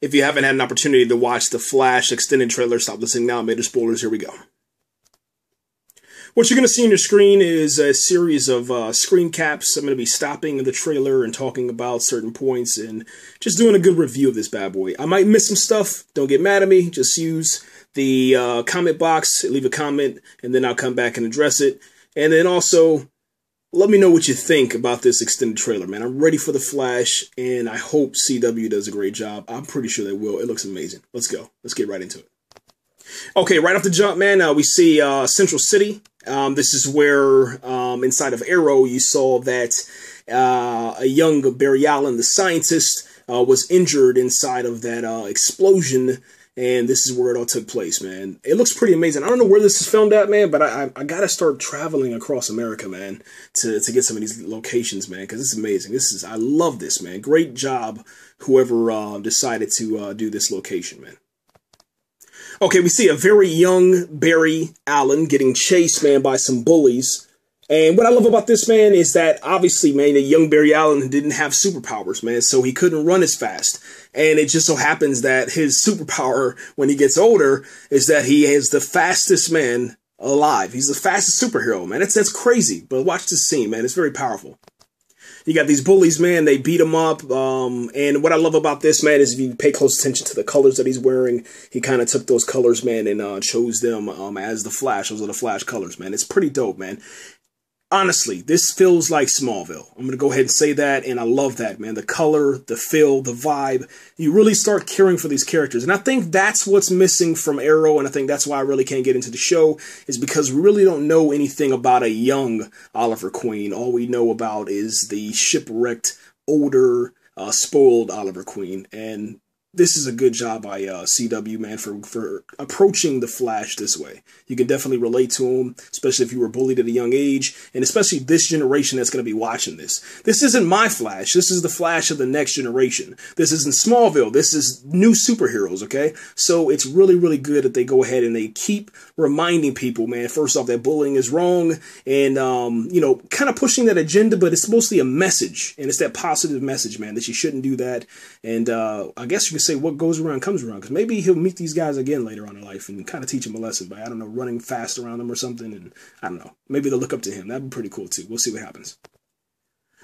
If you haven't had an opportunity to watch the Flash extended trailer, stop listening now. Major spoilers, here we go. What you're going to see on your screen is a series of screen caps. I'm going to be stopping the trailer and talking about certain points and just doing a good review of this bad boy. I might miss some stuff. Don't get mad at me. Just use the comment box, leave a comment, and then I'll come back and address it. And then also, let me know what you think about this extended trailer, man. I'm ready for the Flash, and I hope CW does a great job. I'm pretty sure they will. It looks amazing. Let's go. Let's get right into it. Okay, right off the jump, man, we see Central City. This is where, inside of Arrow, you saw that a young Barry Allen, the scientist, was injured inside of that explosion. And this is where it all took place, man. It looks pretty amazing. I don't know where this is filmed at, man, but I gotta start traveling across America, man, to get some of these locations, man, because it's amazing. I love this, man. Great job, whoever decided to do this location, man. Okay, we see a very young Barry Allen getting chased, man, by some bullies. And what I love about this, man, is that obviously, man, the young Barry Allen didn't have superpowers, man, so he couldn't run as fast. And it just so happens that his superpower when he gets older is that he is the fastest man alive. He's the fastest superhero, man. That's crazy. But watch this scene, man. It's very powerful. You got these bullies, man. They beat him up. And what I love about this, man, is if you pay close attention to the colors that he's wearing, he kind of took those colors, man, and chose them as the Flash. Those are the Flash colors, man. It's pretty dope, man. Honestly, this feels like Smallville. I'm going to go ahead and say that, and I love that, man. The color, the feel, the vibe. You really start caring for these characters. And I think that's what's missing from Arrow, and I think that's why I really can't get into the show, is because we really don't know anything about a young Oliver Queen. All we know about is the shipwrecked, older, spoiled Oliver Queen. And this is a good job by CW, man, for approaching the Flash this way. You can definitely relate to him, especially if you were bullied at a young age, and especially this generation that's going to be watching this. This isn't my Flash. This is the Flash of the next generation. This isn't Smallville. This is new superheroes, okay? So it's really, really good that they go ahead and they keep reminding people, man, first off, that bullying is wrong, and, you know, kind of pushing that agenda, but it's mostly a message, and it's that positive message, man, that you shouldn't do that. And I guess you could say what goes around comes around, because maybe he'll meet these guys again later on in life and kind of teach him a lesson by, I don't know, running fast around them or something, and I don't know, maybe they'll look up to him. That'd be pretty cool too. We'll see what happens.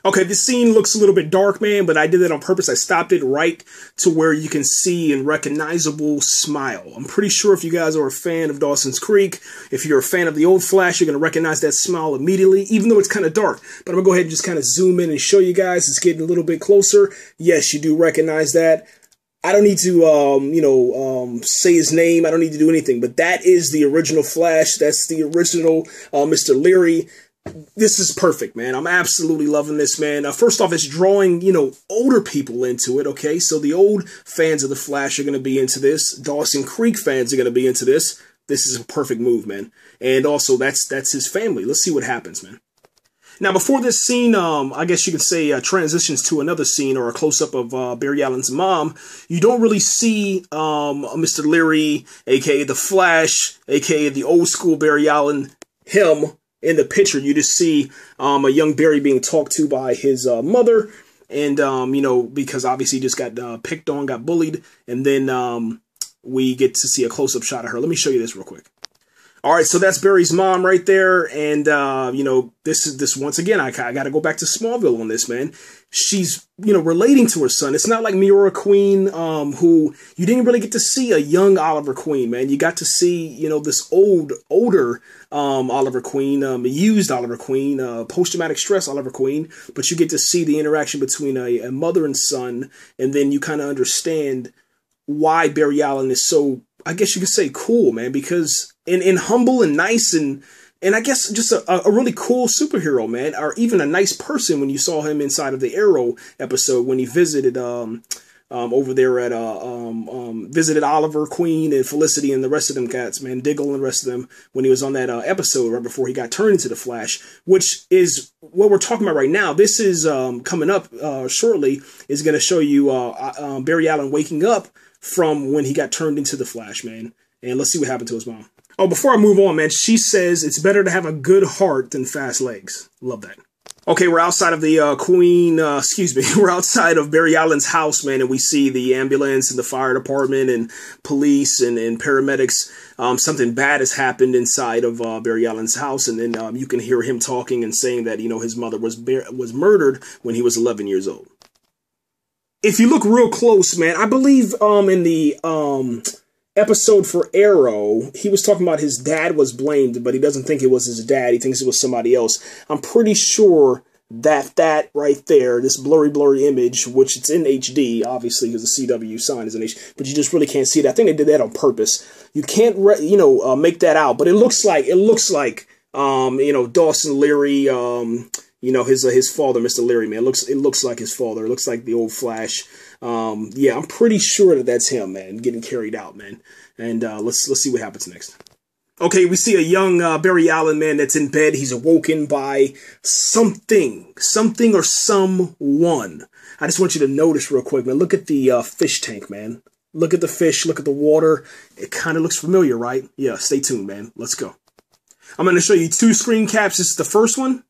Okay, this scene looks a little bit dark, man, but I did that on purpose. I stopped it right to where you can see a recognizable smile. I'm pretty sure if you guys are a fan of Dawson's Creek, if you're a fan of the old Flash, you're going to recognize that smile immediately, even though it's kind of dark. But I'm going to go ahead and just kind of zoom in and show you guys. It's getting a little bit closer. Yes, you do recognize that. I don't need to, say his name. I don't need to do anything. But that is the original Flash. That's the original Mr. Leary. This is perfect, man. I'm absolutely loving this, man. First off, it's drawing, older people into it, okay? So the old fans of The Flash are going to be into this. Dawson Creek fans are going to be into this. This is a perfect move, man. And also, that's his family. Let's see what happens, man. Now, before this scene, I guess you could say transitions to another scene or a close-up of Barry Allen's mom, you don't really see Mr. Leary, a.k.a. The Flash, a.k.a. the old-school Barry Allen, him, in the picture. You just see a young Barry being talked to by his mother, and, because obviously he just got picked on, got bullied, and then we get to see a close-up shot of her. Let me show you this real quick. All right, so that's Barry's mom right there, and, this once again, I got to go back to Smallville on this, man. She's, relating to her son. It's not like Miora Queen, who you didn't really get to see a young Oliver Queen, man. You got to see, this older Oliver Queen, used Oliver Queen, post-traumatic stress Oliver Queen, but you get to see the interaction between a mother and son, and then you kind of understand why Barry Allen is so, I guess you could say, cool, man, because in humble and nice and I guess just a really cool superhero, man, or even a nice person when you saw him inside of the Arrow episode when he visited over there at visited Oliver Queen and Felicity and the rest of them cats, man, Diggle and the rest of them, when he was on that episode right before he got turned into the Flash, which is what we're talking about right now. This is coming up shortly, is going to show you Barry Allen waking up from when he got turned into the Flash, man. And let's see what happened to his mom. Oh, before I move on, man, she says it's better to have a good heart than fast legs. Love that. Okay, we're outside of the we're outside of Barry Allen's house, man, and we see the ambulance and the fire department and police and paramedics. Something bad has happened inside of Barry Allen's house, and then you can hear him talking and saying that, you know, his mother was murdered when he was 11 years old. If you look real close, man, I believe in the episode for Arrow, he was talking about his dad was blamed, but he doesn't think it was his dad. He thinks it was somebody else. I'm pretty sure that right there, this blurry image, which it's in HD, obviously, because the CW sign is in HD, but you just really can't see it. I think they did that on purpose. You can't, make that out, but it looks like, Dawson Leary, his father, Mr. Leary, man. It looks like his father. It looks like the old Flash. Yeah, I'm pretty sure that that's him, man, getting carried out, man. And let's see what happens next. Okay, we see a young Barry Allen, man, that's in bed. He's awoken by something or someone. I just want you to notice real quick, man. Look at the fish tank, man. Look at the fish. Look at the water. It kind of looks familiar, right? Yeah, stay tuned, man. Let's go. I'm going to show you 2 screen caps. This is the first one.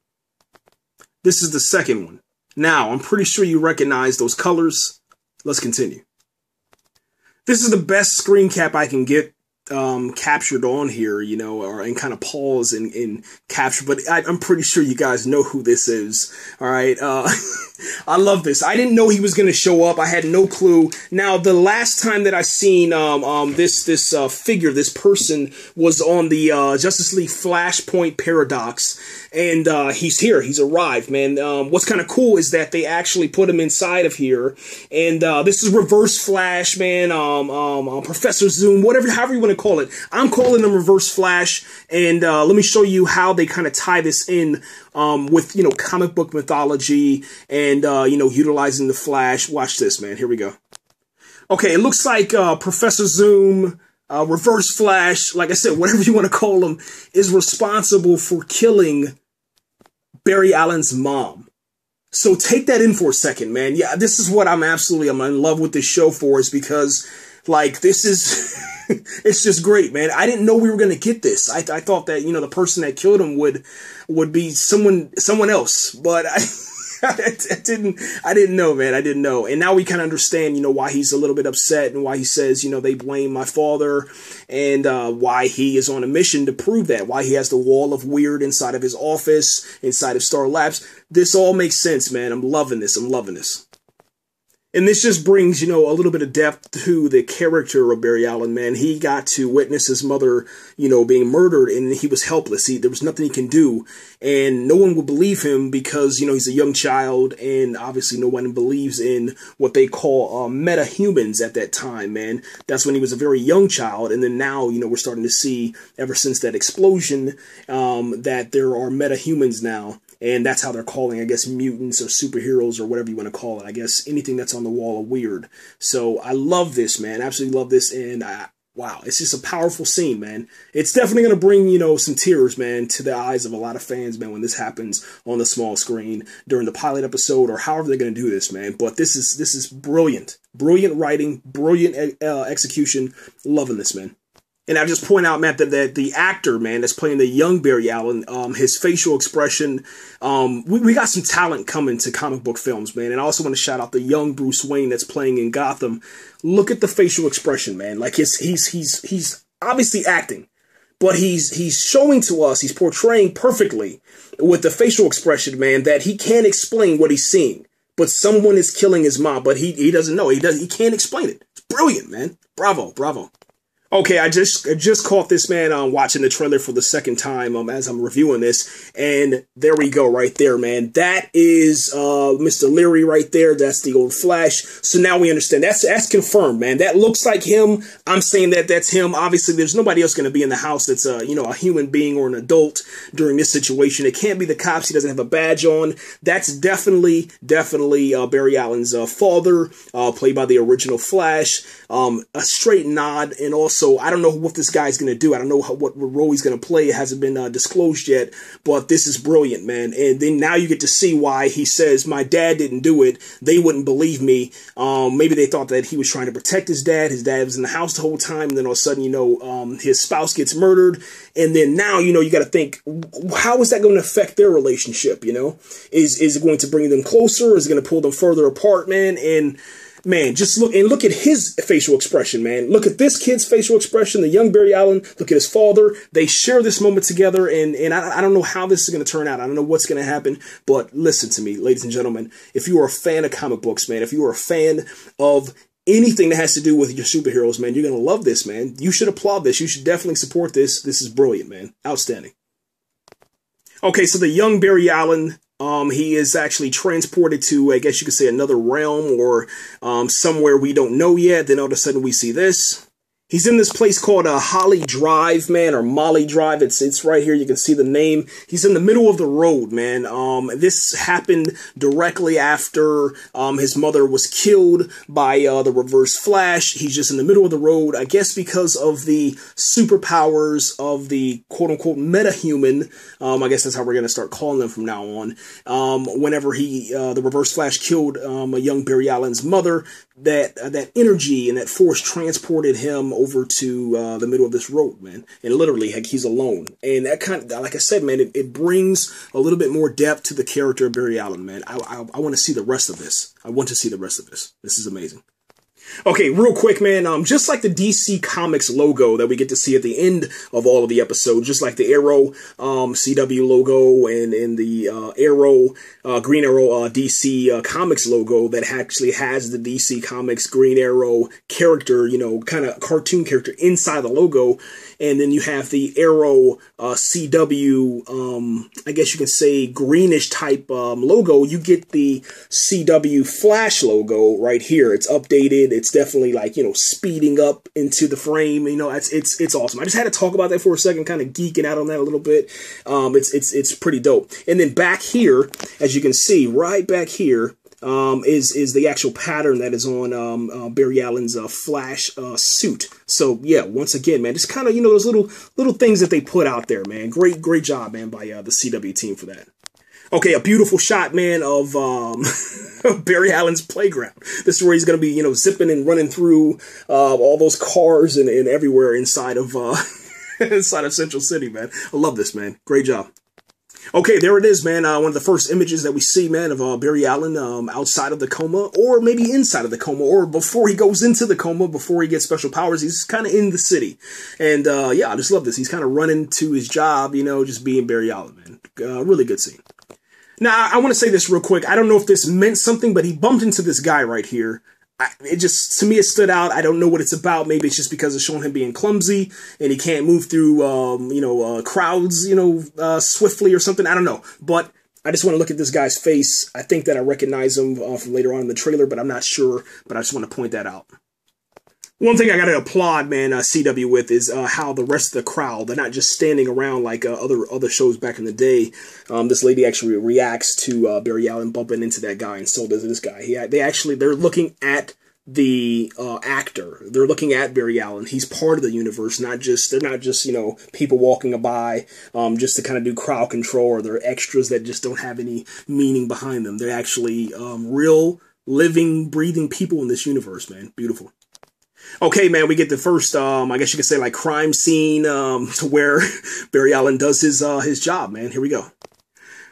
This is the second one. Now, I'm pretty sure you recognize those colors. Let's continue. This is the best screen cap I can get captured on here, and kind of pause and capture, but I'm pretty sure you guys know who this is. All right. I love this. I didn't know he was going to show up. I had no clue. Now, the last time that I seen this figure, this person, was on the Justice League Flashpoint Paradox, and he's here. He's arrived, man. What's kind of cool is that they actually put him inside of here, and this is Reverse Flash, man. Professor Zoom, however you want to call it. I'm calling him Reverse Flash, and let me show you how they kind of tie this in with comic book mythology and utilizing the Flash. Watch this, man. Here we go. Okay, it looks like Professor Zoom, Reverse Flash, like I said, whatever you want to call him, is responsible for killing Barry Allen's mom. So take that in for a second, man. Yeah, this is what I'm in love with this show for, is because, like, this is it's just great, man. I didn't know we were going to get this. I thought that, the person that killed him would be someone else, but I didn't know, man. I didn't know. And now we kind of understand, why he's a little bit upset and why he says, they blame my father, and why he is on a mission to prove that, why he has the wall of weird inside of his office, inside of Star Labs. This all makes sense, man. I'm loving this. And this just brings, a little bit of depth to the character of Barry Allen, man. He got to witness his mother, being murdered, and he was helpless. There was nothing he can do, and no one would believe him because, he's a young child, and obviously no one believes in what they call metahumans at that time, man. That's when he was a very young child, and then now, we're starting to see, ever since that explosion, that there are metahumans now. And that's how they're calling, I guess, mutants or superheroes or whatever you want to call it. I guess anything that's on the wall of weird. So I love this, man. Absolutely love this. And wow, it's just a powerful scene, man. It's definitely going to bring, some tears, man, to the eyes of a lot of fans, man, when this happens on the small screen during the pilot episode or however they're going to do this, man. But this is brilliant. Brilliant writing, brilliant execution. Loving this, man. And I just point out, Matt, that the actor, man, that's playing the young Barry Allen, his facial expression, we got some talent coming to comic book films, man. And I also want to shout out the young Bruce Wayne that's playing in Gotham. Look at the facial expression, man. Like he's obviously acting, but he's showing to us, he's portraying perfectly with the facial expression, man, that he can't explain what he's seeing. But someone is killing his mom, but he doesn't know. He can't explain it. It's brilliant, man. Bravo. Okay, I just caught this, man, watching the trailer for the second time as I'm reviewing this, and there we go right there, man. That is Mr. Leary right there. That's the old Flash. So now we understand. That's confirmed, man. That looks like him. I'm saying that's him. Obviously, there's nobody else going to be in the house that's a human being or an adult during this situation. It can't be the cops. He doesn't have a badge on. That's definitely Barry Allen's father, played by the original Flash. A straight nod, and also So I don't know what this guy's going to do. I don't know what role he's going to play. It hasn't been disclosed yet, but this is brilliant, man. And then now you get to see why he says, my dad didn't do it. They wouldn't believe me. Maybe they thought that he was trying to protect his dad. His dad was in the house the whole time. And then all of a sudden, his spouse gets murdered. And then now, you got to think, how is that going to affect their relationship? Is it going to bring them closer? Is it going to pull them further apart, man? And man, just look at his facial expression, man. Look at this kid's facial expression, the young Barry Allen. Look at his father. They share this moment together, and I don't know how this is going to turn out. I don't know what's going to happen, but listen to me, ladies and gentlemen. If you are a fan of comic books, man, if you are a fan of anything that has to do with your superheroes, man, you're going to love this, man. You should applaud this. You should definitely support this. This is brilliant, man. Outstanding. Okay, so the young Barry Allen, he is actually transported to, I guess you could say, another realm or somewhere we don't know yet. Then all of a sudden we see this. He's in this place called Holly Drive, man, or Molly Drive. It's right here. You can see the name. He's in the middle of the road, man. This happened directly after his mother was killed by the Reverse Flash. He's just in the middle of the road, I guess because of the superpowers of the quote-unquote Metahuman. I guess that's how we're going to start calling them from now on. Whenever the Reverse Flash killed a young Barry Allen's mother, that energy and that force transported him over to the middle of this road, man. And literally, heck, he's alone. And that kind of, like I said, man, it brings a little bit more depth to the character of Barry Allen, man. I want to see the rest of this. I want to see the rest of this. This is amazing. Okay, real quick, man, just like the DC Comics logo that we get to see at the end of all of the episodes, just like the Arrow CW logo and the Green Arrow DC Comics logo that actually has the DC Comics Green Arrow character, kind of cartoon character inside the logo. And then you have the Arrow CW, I guess you can say greenish type logo. You get the CW Flash logo right here. It's updated. It's definitely like, speeding up into the frame. It's awesome. I just had to talk about that for a second, kind of geeking out on that a little bit. It's pretty dope. And then back here, as you can see, right back here, is the actual pattern that is on Barry Allen's Flash suit. So yeah, once again, man, just kind of those little things that they put out there, man. Great job, man, by the CW team for that. Okay, a beautiful shot, man, of Barry Allen's playground. This is where he's going to be, zipping and running through all those cars and everywhere inside of inside of Central City, man. I love this, man. Great job. Okay, there it is, man. One of the first images that we see, man, of Barry Allen outside of the coma, or maybe inside of the coma, or before he goes into the coma, before he gets special powers. He's kind of in the city. And, yeah, I just love this. He's kind of running to his job, just being Barry Allen, man. Really good scene. Now, I want to say this real quick. I don't know if this meant something, but he bumped into this guy right here. To me, it stood out. I don't know what it's about. Maybe it's just because it's showing him being clumsy and he can't move through, crowds, swiftly or something. I don't know. But I just want to look at this guy's face. I think that I recognize him from later on in the trailer, but I'm not sure. But I just want to point that out. One thing I got to applaud, man, CW with is how the rest of the crowd, they're not just standing around like other shows back in the day. This lady actually reacts to Barry Allen bumping into that guy, and so does this guy. They're looking at the actor. They're looking at Barry Allen. He's part of the universe, they're not just people walking by just to kind of do crowd control, or they're extras that just don't have any meaning behind them. They're actually real, living, breathing people in this universe, man. Beautiful. Okay, man, we get the first, I guess you could say, like, crime scene to where Barry Allen does his job, man. Here we go.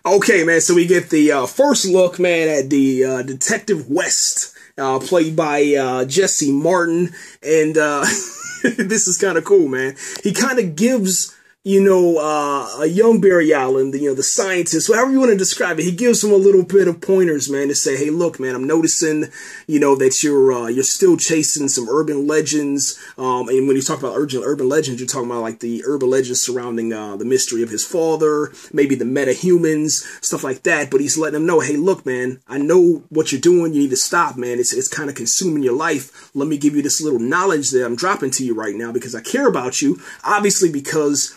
Okay, man, so we get the first look, man, at the Detective West, played by Jesse Martin, and this is kind of cool, man. He kind of gives a young Barry Allen, the scientist, whatever you want to describe it, he gives him a little bit of pointers, man, to say, hey, look, man, I'm noticing, that you're still chasing some urban legends. And when you talk about urban legends, you're talking about like the urban legends surrounding the mystery of his father, maybe the metahumans, stuff like that. But he's letting him know, hey, look, man, I know what you're doing. You need to stop, man. It's kind of consuming your life. Let me give you this little knowledge that I'm dropping to you right now because I care about you. Obviously, because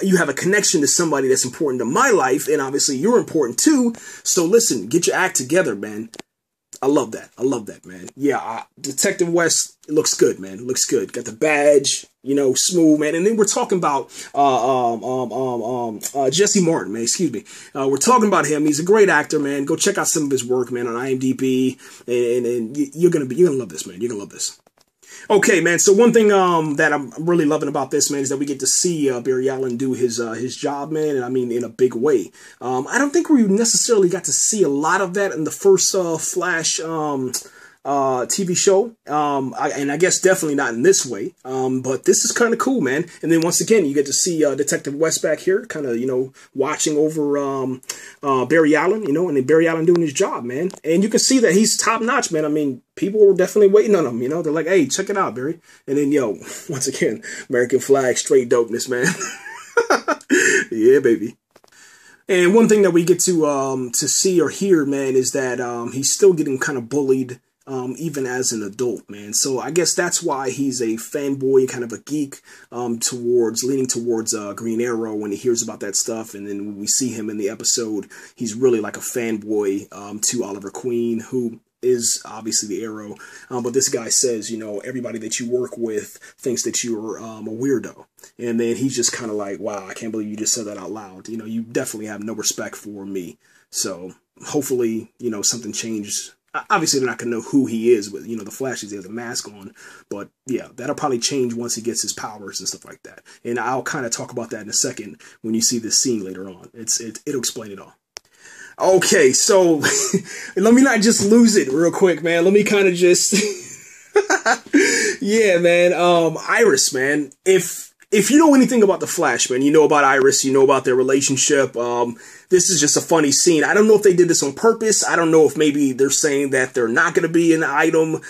you have a connection to somebody that's important to my life, and obviously you're important too. So listen, get your act together, man. I love that. I love that, man. Yeah, Detective West, it looks good, man. It looks good. Got the badge, you know, smooth, man. And then we're talking about Jesse Martin, man. Excuse me. We're talking about him. He's a great actor, man. Go check out some of his work, man, on IMDb, and you're gonna love this, man. You're gonna love this. Okay, man, so one thing that I'm really loving about this, man, is that we get to see Barry Allen do his job, man, and I mean in a big way. I don't think we necessarily got to see a lot of that in the first Flash TV show, and I guess definitely not in this way, but this is kind of cool, man. And then once again, you get to see Detective West back here, kind of, you know, watching over Barry Allen, you know, and then Barry Allen doing his job, man. And you can see that he's top notch, man. I mean, people were definitely waiting on him, you know. They're like, hey, check it out, Barry. And then, yo, once again, American flag, straight dopeness, man. Yeah, baby. And one thing that we get to see or hear, man, is that he's still getting kind of bullied, even as an adult, man. So I guess that's why he's a fanboy, kind of a geek, leaning towards Green Arrow when he hears about that stuff. And then when we see him in the episode, he's really like a fanboy to Oliver Queen, who is obviously the Arrow. But this guy says, you know, everybody that you work with thinks that you're a weirdo. And then he's just kind of like, wow, I can't believe you just said that out loud. You know, you definitely have no respect for me. So hopefully, you know, something changes. Obviously, they're not going to know who he is, but, you know, the Flash is, he has a mask on. But, yeah, that'll probably change once he gets his powers and stuff like that. And I'll kind of talk about that in a second when you see this scene later on. It'll explain it all. Okay, so let me not just lose it real quick, man. Let me kind of just... Yeah, man. Iris, man. If you know anything about the Flash, man, you know about Iris, you know about their relationship. This is just a funny scene. I don't know if they did this on purpose. I don't know if maybe they're saying that they're not going to be an item.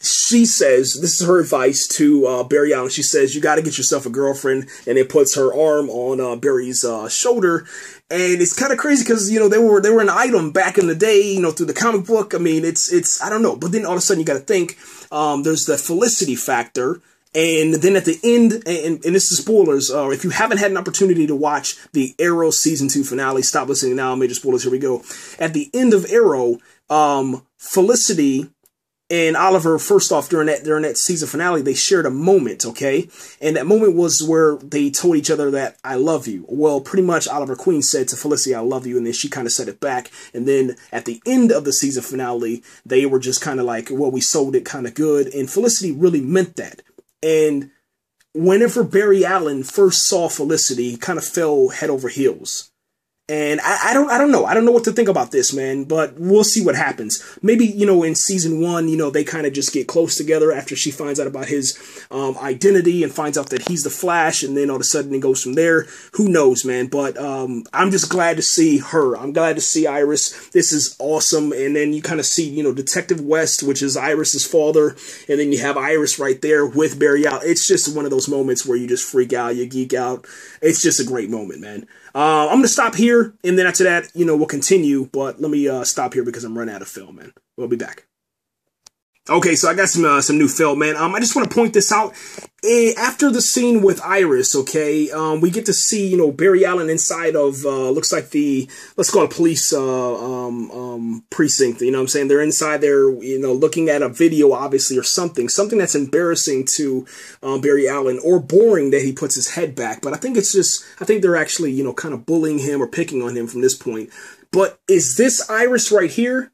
She says, this is her advice to Barry Allen. She says, you got to get yourself a girlfriend. And it puts her arm on Barry's shoulder. And it's kind of crazy because, you know, they were an item back in the day, you know, through the comic book. I mean, it's I don't know. But then all of a sudden you got to think there's the Felicity factor. And then at the end, and this is spoilers, if you haven't had an opportunity to watch the Arrow Season 2 finale, stop listening now, major spoilers, here we go. At the end of Arrow, Felicity and Oliver, first off, during that season finale, they shared a moment, okay? And that moment was where they told each other that, I love you. Well, pretty much Oliver Queen said to Felicity, I love you, and then she kind of said it back. And then at the end of the season finale, they were just kind of like, well, we sold it kind of good. And Felicity really meant that. And whenever Barry Allen first saw Felicity, he kind of fell head over heels. And I don't know. I don't know what to think about this, man, but we'll see what happens. Maybe, you know, in season 1, you know, they kind of just get close together after she finds out about his identity and finds out that he's the Flash, and then all of a sudden it goes from there. Who knows, man? But I'm just glad to see her. I'm glad to see Iris. This is awesome. And then you kind of see, you know, Detective West, which is Iris's father, and then you have Iris right there with Barry Allen. It's just one of those moments where you just freak out, you geek out. It's just a great moment, man. I'm going to stop here, and then after that, you know, we'll continue, but let me stop here because I'm running out of film, man. We'll be back. Okay, so I got some new film, man. I just want to point this out. After the scene with Iris, okay, we get to see, you know, Barry Allen inside of, looks like let's call it a police precinct, you know what I'm saying? They're inside there, you know, looking at a video, obviously, or something that's embarrassing to Barry Allen, or boring that he puts his head back. But I think they're actually, you know, kind of bullying him or picking on him from this point. But is this Iris right here?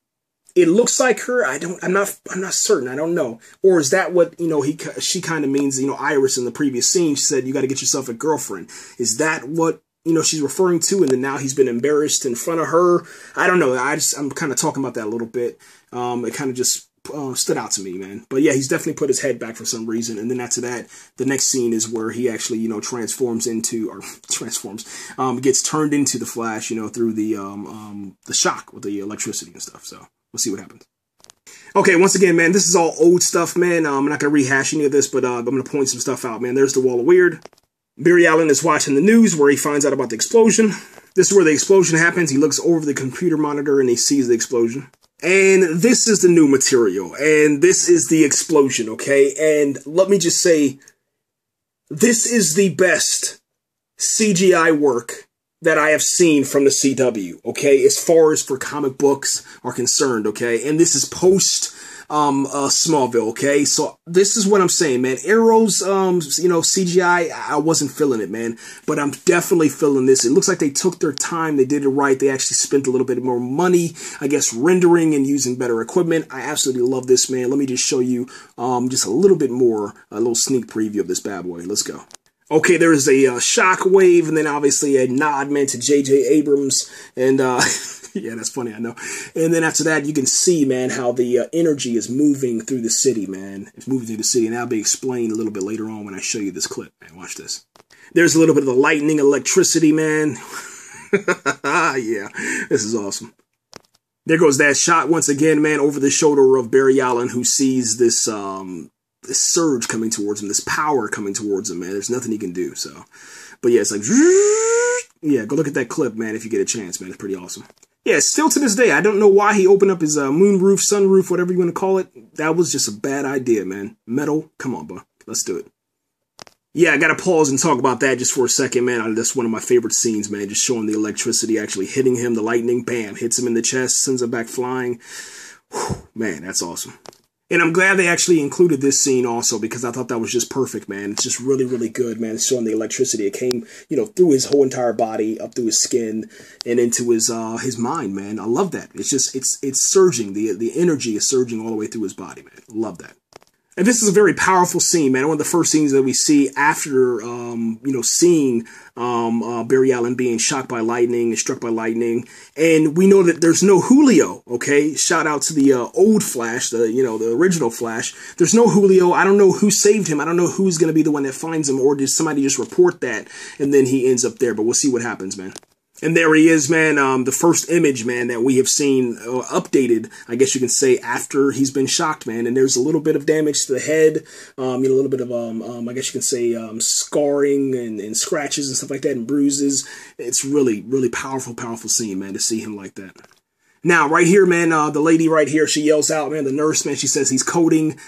It looks like her. I'm not certain. I don't know. Or is that what, you know, she kind of means, you know, Iris in the previous scene? She said, you got to get yourself a girlfriend. Is that what, you know, she's referring to? And then now he's been embarrassed in front of her. I don't know. I'm kind of talking about that a little bit. It kind of just stood out to me, man. But yeah, he's definitely put his head back for some reason. And then after that, the next scene is where he actually, you know, gets turned into the Flash, you know, through the shock with the electricity and stuff. So we'll see what happens. Okay, once again, man, this is all old stuff, man. I'm not going to rehash any of this, but I'm going to point some stuff out, man. There's the Wall of Weird. Barry Allen is watching the news where he finds out about the explosion. This is where the explosion happens. He looks over the computer monitor and he sees the explosion. And this is the new material. And this is the explosion, okay? And let me just say, this is the best CGI work that I have seen from the CW, okay, as far as for comic books are concerned, okay, and this is post Smallville, okay, so this is what I'm saying, man. Arrow's, you know, CGI, I wasn't feeling it, man, but I'm definitely feeling this. It looks like they took their time, they did it right, they actually spent a little bit more money, I guess, rendering and using better equipment. I absolutely love this, man. Let me just show you, just a little bit more, a little sneak preview of this bad boy. Let's go. Okay, there is a shockwave, and then obviously a nod, man, to J.J. Abrams, and, yeah, that's funny, I know. And then after that, you can see, man, how the energy is moving through the city, man. It's moving through the city, and that'll be explained a little bit later on when I show you this clip, man. Watch this. There's a little bit of the lightning, electricity, man. Yeah, this is awesome. There goes that shot once again, man, over the shoulder of Barry Allen, who sees this, this surge coming towards him, this power coming towards him, man. There's nothing he can do, so. But yeah, it's like, yeah, go look at that clip, man, if you get a chance, man. It's pretty awesome. Yeah, still to this day, I don't know why he opened up his moonroof, sunroof, whatever you want to call it. That was just a bad idea, man. Metal, come on, bro. Let's do it. Yeah, I gotta pause and talk about that just for a second, man. That's one of my favorite scenes, man. Just showing the electricity actually hitting him, the lightning, bam, hits him in the chest, sends him back flying. Whew, man, that's awesome. And I'm glad they actually included this scene also, because I thought that was just perfect, man. It's just really, really good, man. It's showing the electricity. It came, you know, through his whole entire body, up through his skin, and into his mind, man. I love that. It's just, it's surging. The energy is surging all the way through his body, man. Love that. And this is a very powerful scene, man. One of the first scenes that we see after, you know, seeing Barry Allen being shocked by lightning and struck by lightning. And we know that there's no Julio, okay? Shout out to the old Flash, the original Flash. There's no Julio. I don't know who saved him. I don't know who's going to be the one that finds him, or did somebody just report that and then he ends up there. But we'll see what happens, man. And there he is, man, the first image, man, that we have seen updated, I guess you can say, after he's been shocked, man. And there's a little bit of damage to the head, you know, a little bit of, I guess you can say, scarring and scratches and stuff like that, and bruises. It's really, really powerful, powerful scene, man, to see him like that. Now, right here, man, the lady right here, she yells out, man, the nurse, man, she says he's coding.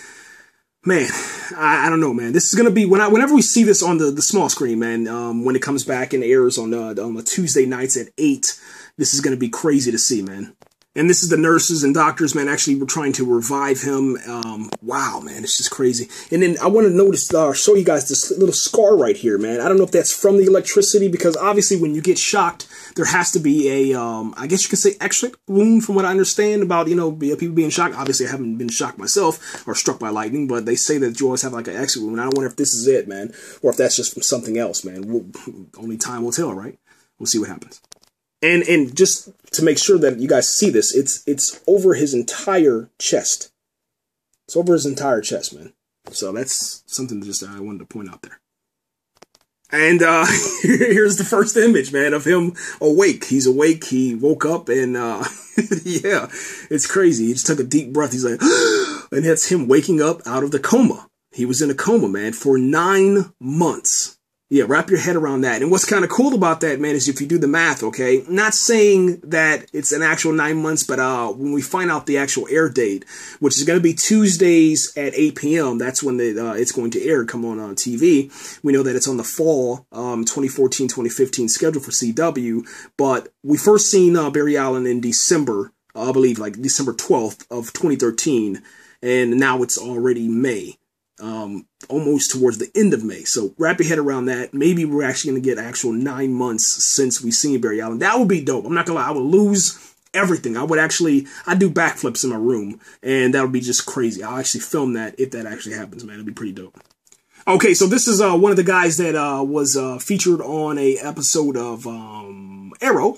Man, I don't know, man. This is going to be, whenever we see this on the small screen, man, when it comes back and airs on the Tuesday nights at 8, this is going to be crazy to see, man. And this is the nurses and doctors, man, actually were trying to revive him. Wow, man, it's just crazy. And then I want to notice, show you guys this little scar right here, man. I don't know if that's from the electricity, because obviously when you get shocked, there has to be a, I guess you could say, extra wound, from what I understand about, you know, people being shocked. Obviously, I haven't been shocked myself or struck by lightning, but they say that you always have like an extra wound. I don't wonder if this is it, man, or if that's just from something else, man. Only time will tell, right? We'll see what happens. And just to make sure that you guys see this, it's over his entire chest. It's over his entire chest, man. So that's something just I wanted to point out there. And here's the first image, man, of him awake. He's awake. He woke up, and yeah, it's crazy. He just took a deep breath. He's like, and that's him waking up out of the coma. He was in a coma, man, for 9 months. Yeah, wrap your head around that. And what's kind of cool about that, man, is if you do the math, okay? Not saying that it's an actual 9 months, but when we find out the actual air date, which is going to be Tuesdays at 8 p.m., that's when it's going to air, come on TV. We know that it's on the fall 2014-2015 schedule for CW, but we first seen Barry Allen in December, I believe, like December 12th of 2013, and now it's already May. Almost towards the end of May. So wrap your head around that. Maybe we're actually going to get actual 9 months since we've seen Barry Allen. That would be dope. I'm not going to lie. I would lose everything. I'd do backflips in my room, and that would be just crazy. I'll actually film that if that actually happens, man. It'd be pretty dope. Okay, so this is one of the guys that was featured on a episode of Arrow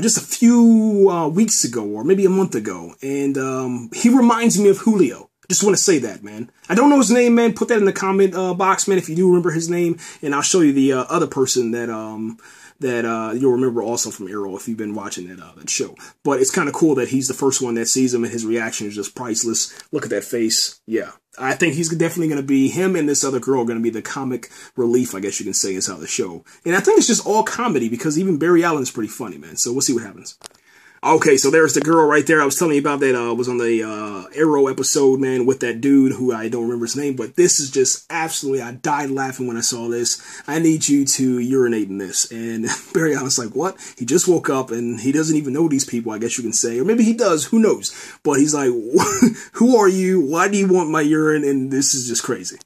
just a few weeks ago, or maybe a month ago, and he reminds me of Julio. Just want to say that, man. I don't know his name, man. Put that in the comment box, man, if you do remember his name, and I'll show you the other person that you'll remember also from Arrow if you've been watching that show. But it's kind of cool that he's the first one that sees him, and his reaction is just priceless. Look at that face. Yeah. I think he's definitely going to be, him and this other girl are going to be the comic relief, I guess you can say, inside the show. And I think it's just all comedy, because even Barry Allen's pretty funny, man. So we'll see what happens. Okay, so there's the girl right there I was telling you about that was on the Arrow episode, man, with that dude who I don't remember his name, but this is just absolutely, I died laughing when I saw this. I need you to urinate in this. And Barry Allen's like, what? He just woke up and he doesn't even know these people, I guess you can say. Or maybe he does, who knows? But he's like, who are you? Why do you want my urine? And this is just crazy.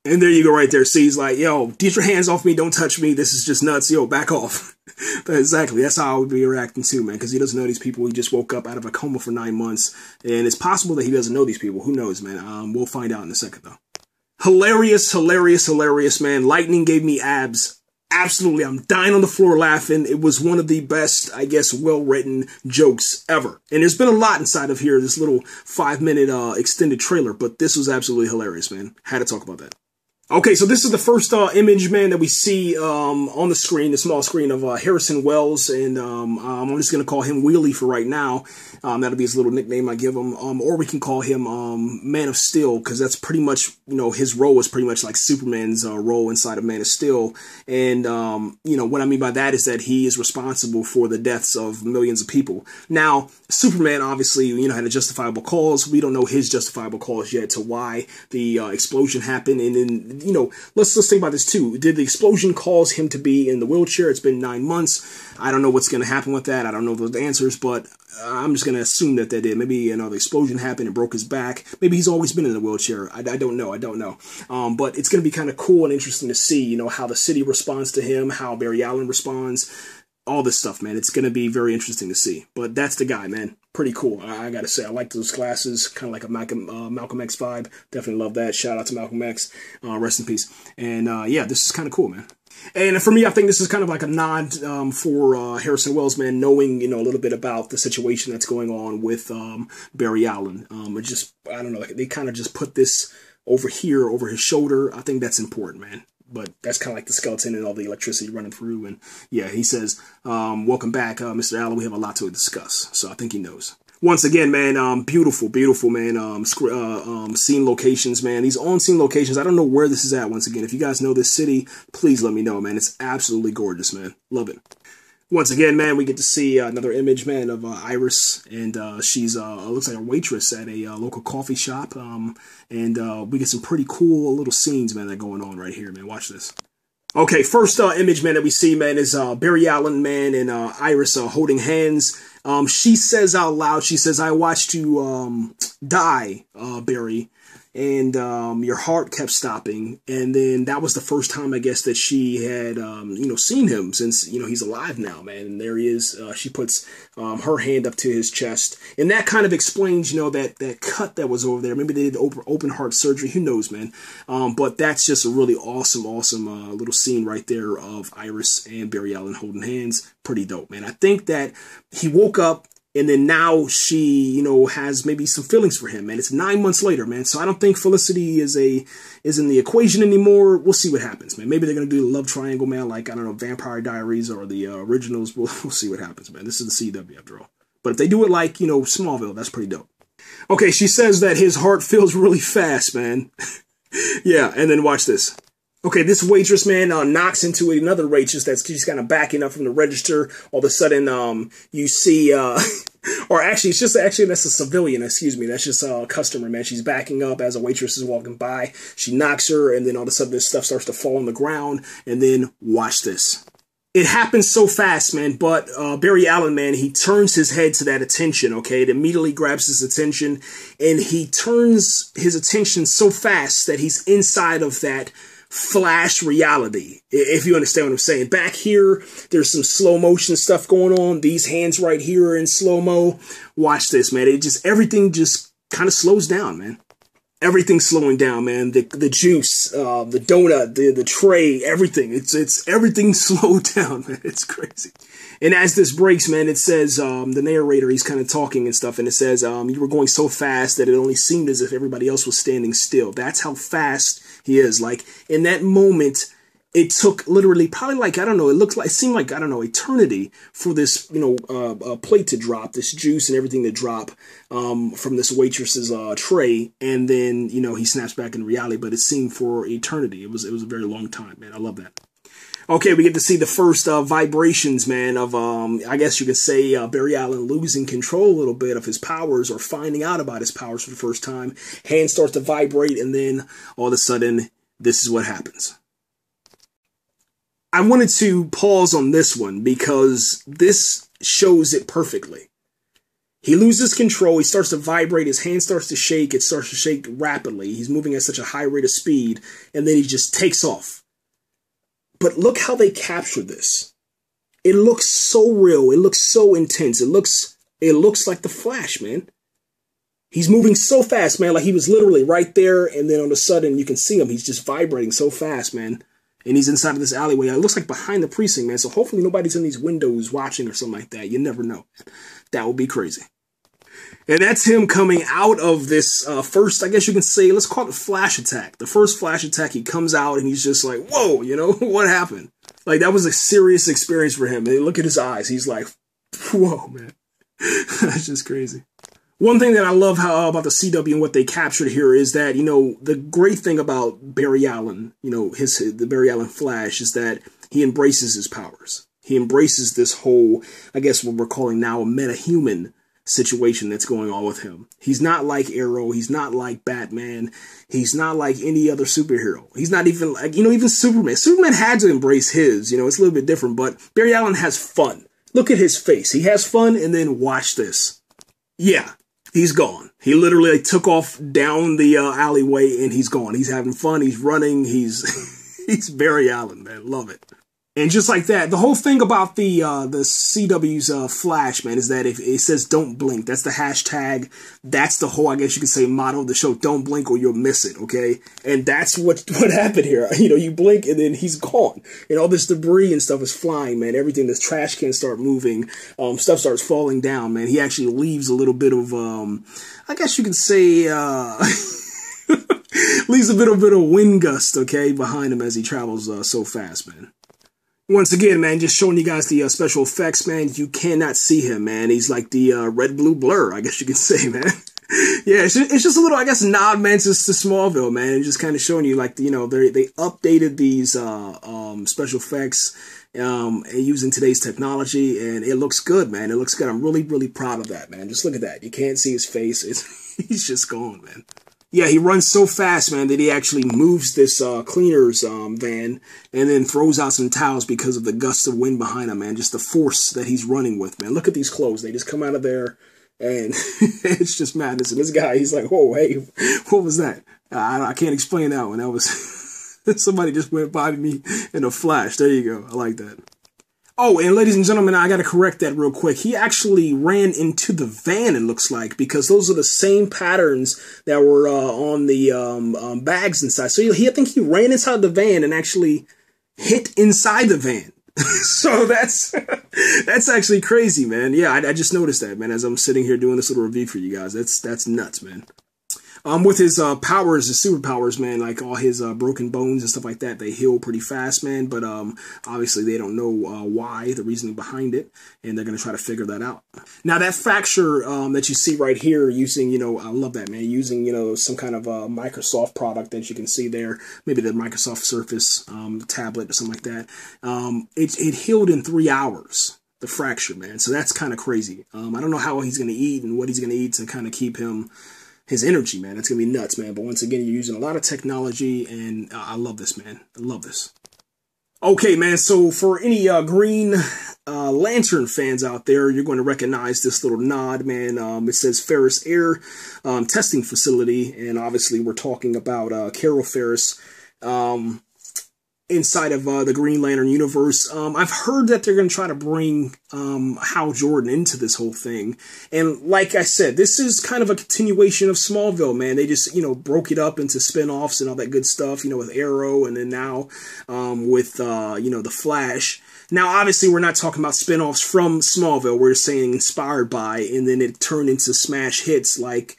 And there you go right there. See, he's like, yo, get your hands off me. Don't touch me. This is just nuts. Yo, back off. Exactly. That's how I would be reacting too, man, because he doesn't know these people. He just woke up out of a coma for 9 months. And it's possible that he doesn't know these people. Who knows, man? We'll find out in a second, though. Hilarious, hilarious, hilarious, man. Lightning gave me abs. Absolutely. I'm dying on the floor laughing. It was one of the best, I guess, well-written jokes ever. And there's been a lot inside of here, this little 5-minute extended trailer. But this was absolutely hilarious, man. Had to talk about that. Okay, so this is the first image, man, that we see on the screen, the small screen of Harrison Wells, and I'm just going to call him Wheelie for right now. That'll be his little nickname I give him, or we can call him Man of Steel, because that's pretty much, you know, his role is pretty much like Superman's role inside of Man of Steel. And, you know, what I mean by that is that he is responsible for the deaths of millions of people. Now, Superman, obviously, you know, had a justifiable cause. We don't know his justifiable cause yet to why the explosion happened, and then, you know, let's think about this too. Did the explosion cause him to be in the wheelchair? It's been 9 months. I don't know what's going to happen with that. I don't know those answers, but I'm just going to assume that they did. Maybe, you know, the explosion happened and broke his back. Maybe he's always been in the wheelchair. I don't know. I don't know. But it's going to be kind of cool and interesting to see, you know, how the city responds to him, how Barry Allen responds, all this stuff, man. It's going to be very interesting to see. But that's the guy, man. Pretty cool. I got to say, I like those glasses. Kind of like a Malcolm X vibe. Definitely love that. Shout out to Malcolm X. Rest in peace. And yeah, this is kind of cool, man. And for me, I think this is kind of like a nod for Harrison Wells, man, knowing, you know, a little bit about the situation that's going on with Barry Allen. It just, I don't know, they kind of just put this over here, over his shoulder. I think that's important, man. But that's kind of like the skeleton and all the electricity running through. And yeah, he says, welcome back, Mr. Allen. We have a lot to discuss. So I think he knows. Once again, man, beautiful, beautiful, man, scene locations, man. These on-scene locations, I don't know where this is at, once again. If you guys know this city, please let me know, man. It's absolutely gorgeous, man. Love it. Once again, man, we get to see another image, man, of Iris, and she's looks like a waitress at a local coffee shop, and we get some pretty cool little scenes, man, that are going on right here, man. Watch this. Okay, first image, man, that we see, man, is Barry Allen, man, and Iris holding hands. She says out loud, she says, "I watched you die, Barry, and your heart kept stopping." And then that was the first time, I guess, that she had, you know, seen him since, you know, he's alive now, man. And there he is. She puts her hand up to his chest. And that kind of explains, you know, that cut that was over there. Maybe they did open heart surgery. Who knows, man? But that's just a really awesome little scene right there of Iris and Barry Allen holding hands. Pretty dope, man. I think that he woke up, and then now she, you know, has maybe some feelings for him, man. It's 9 months later, man. So I don't think Felicity is in the equation anymore. We'll see what happens, man. Maybe they're going to do the love triangle, man, like, I don't know, Vampire Diaries or the originals. We'll see what happens, man. This is the CW, after all. But if they do it like, you know, Smallville, that's pretty dope. Okay, she says that his heart feels really fast, man. Yeah, and then watch this. Okay, this waitress, man, knocks into another waitress that's just kind of backing up from the register. All of a sudden, you see, or actually, it's just, actually, that's a civilian, excuse me. That's just a customer, man. She's backing up as a waitress is walking by. She knocks her, and then all of a sudden, this stuff starts to fall on the ground. And then, watch this. It happens so fast, man, but Barry Allen, man, he turns his head to that attention, okay? It immediately grabs his attention, and he turns his attention so fast that he's inside of that flash reality, if you understand what I'm saying. Back here, there's some slow motion stuff going on. These hands right here are in slow-mo. Watch this, man. It just, everything just kind of slows down, man. Everything's slowing down, man. The juice, the donut, the tray, everything. It's everything slowed down, man. It's crazy. And as this breaks, man, it says, the narrator, he's kind of talking and stuff, and it says, you were going so fast that it only seemed as if everybody else was standing still. That's how fast he is. Like, in that moment, it took literally probably like, I don't know, it seemed like, I don't know, eternity for this, you know, plate to drop, this juice and everything to drop from this waitress's tray. And then, you know, he snaps back in reality, but it seemed for eternity. It was a very long time, man. I love that. Okay, we get to see the first vibrations, man, of, I guess you could say, Barry Allen losing control a little bit of his powers, or finding out about his powers for the first time. Hand starts to vibrate, and then all of a sudden, this is what happens. I wanted to pause on this one because this shows it perfectly. He loses control, he starts to vibrate, his hand starts to shake, it starts to shake rapidly, he's moving at such a high rate of speed, and then he just takes off. But look how they captured this. It looks so real, it looks so intense, it looks like the Flash, man. He's moving so fast, man, like he was literally right there, and then all of a sudden you can see him, he's just vibrating so fast, man. And he's inside of this alleyway. It looks like behind the precinct, man. So hopefully nobody's in these windows watching or something like that. You never know. That would be crazy. And that's him coming out of this first, I guess you can say, let's call it a flash attack. The first flash attack, he comes out and he's just like, whoa, you know, what happened? Like, that was a serious experience for him. And look at his eyes. He's like, whoa, man. That's just crazy. One thing that I love about the CW and what they captured here is that, you know, the great thing about Barry Allen, you know, the Barry Allen Flash, is that he embraces his powers. He embraces this whole, I guess what we're calling now a metahuman situation that's going on with him. He's not like Arrow. He's not like Batman. He's not like any other superhero. He's not even like, you know, even Superman. Superman had to embrace his, you know, it's a little bit different, but Barry Allen has fun. Look at his face. He has fun, and then watch this. Yeah. He's gone. He literally took off down the alleyway and he's gone. He's having fun. He's running. He's Barry Allen, man. Love it. And just like that, the whole thing about the CW's Flash, man, is that if it says "don't blink," that's the hashtag. That's the whole, I guess you could say, motto of the show. Don't blink or you'll miss it. Okay, and that's what happened here. You know, you blink and then he's gone, and all this debris and stuff is flying, man. Everything, this trash can start moving, stuff starts falling down, man. He actually leaves a little bit of, I guess you could say, leaves a bit of wind gust, okay, behind him as he travels so fast, man. Once again, man, just showing you guys the special effects, man. You cannot see him, man. He's like the red-blue blur, I guess you could say, man. Yeah, it's just a little, I guess, nod, man, to Smallville, man. And just kind of showing you, like, you know, they updated these special effects using today's technology, and it looks good, man. It looks good. I'm really, really proud of that, man. Just look at that. You can't see his face. He's just gone, man. Yeah, he runs so fast, man, that he actually moves this cleaner's van and then throws out some towels because of the gusts of wind behind him, man. Just the force that he's running with, man. Look at these clothes. They just come out of there, and it's just madness. And this guy, he's like, whoa, hey, what was that? I can't explain that one. That was somebody just went by me in a flash. There you go. I like that. Oh, and ladies and gentlemen, I got to correct that real quick. He actually ran into the van, it looks like, because those are the same patterns that were on the bags inside. So I think he ran inside the van and actually hit inside the van. So that's actually crazy, man. Yeah, I just noticed that, man, as I'm sitting here doing this little review for you guys. That's nuts, man. With his powers, his superpowers, man, like all his broken bones and stuff like that, they heal pretty fast, man. But obviously they don't know why, the reasoning behind it, and they're going to try to figure that out. Now, that fracture that you see right here using, you know, I love that, man, using, you know, some kind of Microsoft product that you can see there, maybe the Microsoft Surface tablet or something like that. It healed in 3 hours, the fracture, man. So that's kind of crazy. I don't know how he's going to eat and what he's going to eat to kind of keep his energy, man. That's going to be nuts, man. But once again, you're using a lot of technology, and I love this, man. I love this. Okay, man, so for any Green Lantern fans out there, you're going to recognize this little nod, man. It says Ferris Air Testing Facility, and obviously we're talking about Carol Ferris inside of the Green Lantern universe. I've heard that they're going to try to bring Hal Jordan into this whole thing. And like I said, this is kind of a continuation of Smallville, man. They just, you know, broke it up into spin-offs and all that good stuff, you know, with Arrow, and then now with, you know, The Flash. Now, obviously, we're not talking about spin-offs from Smallville. We're saying inspired by, and then it turned into smash hits like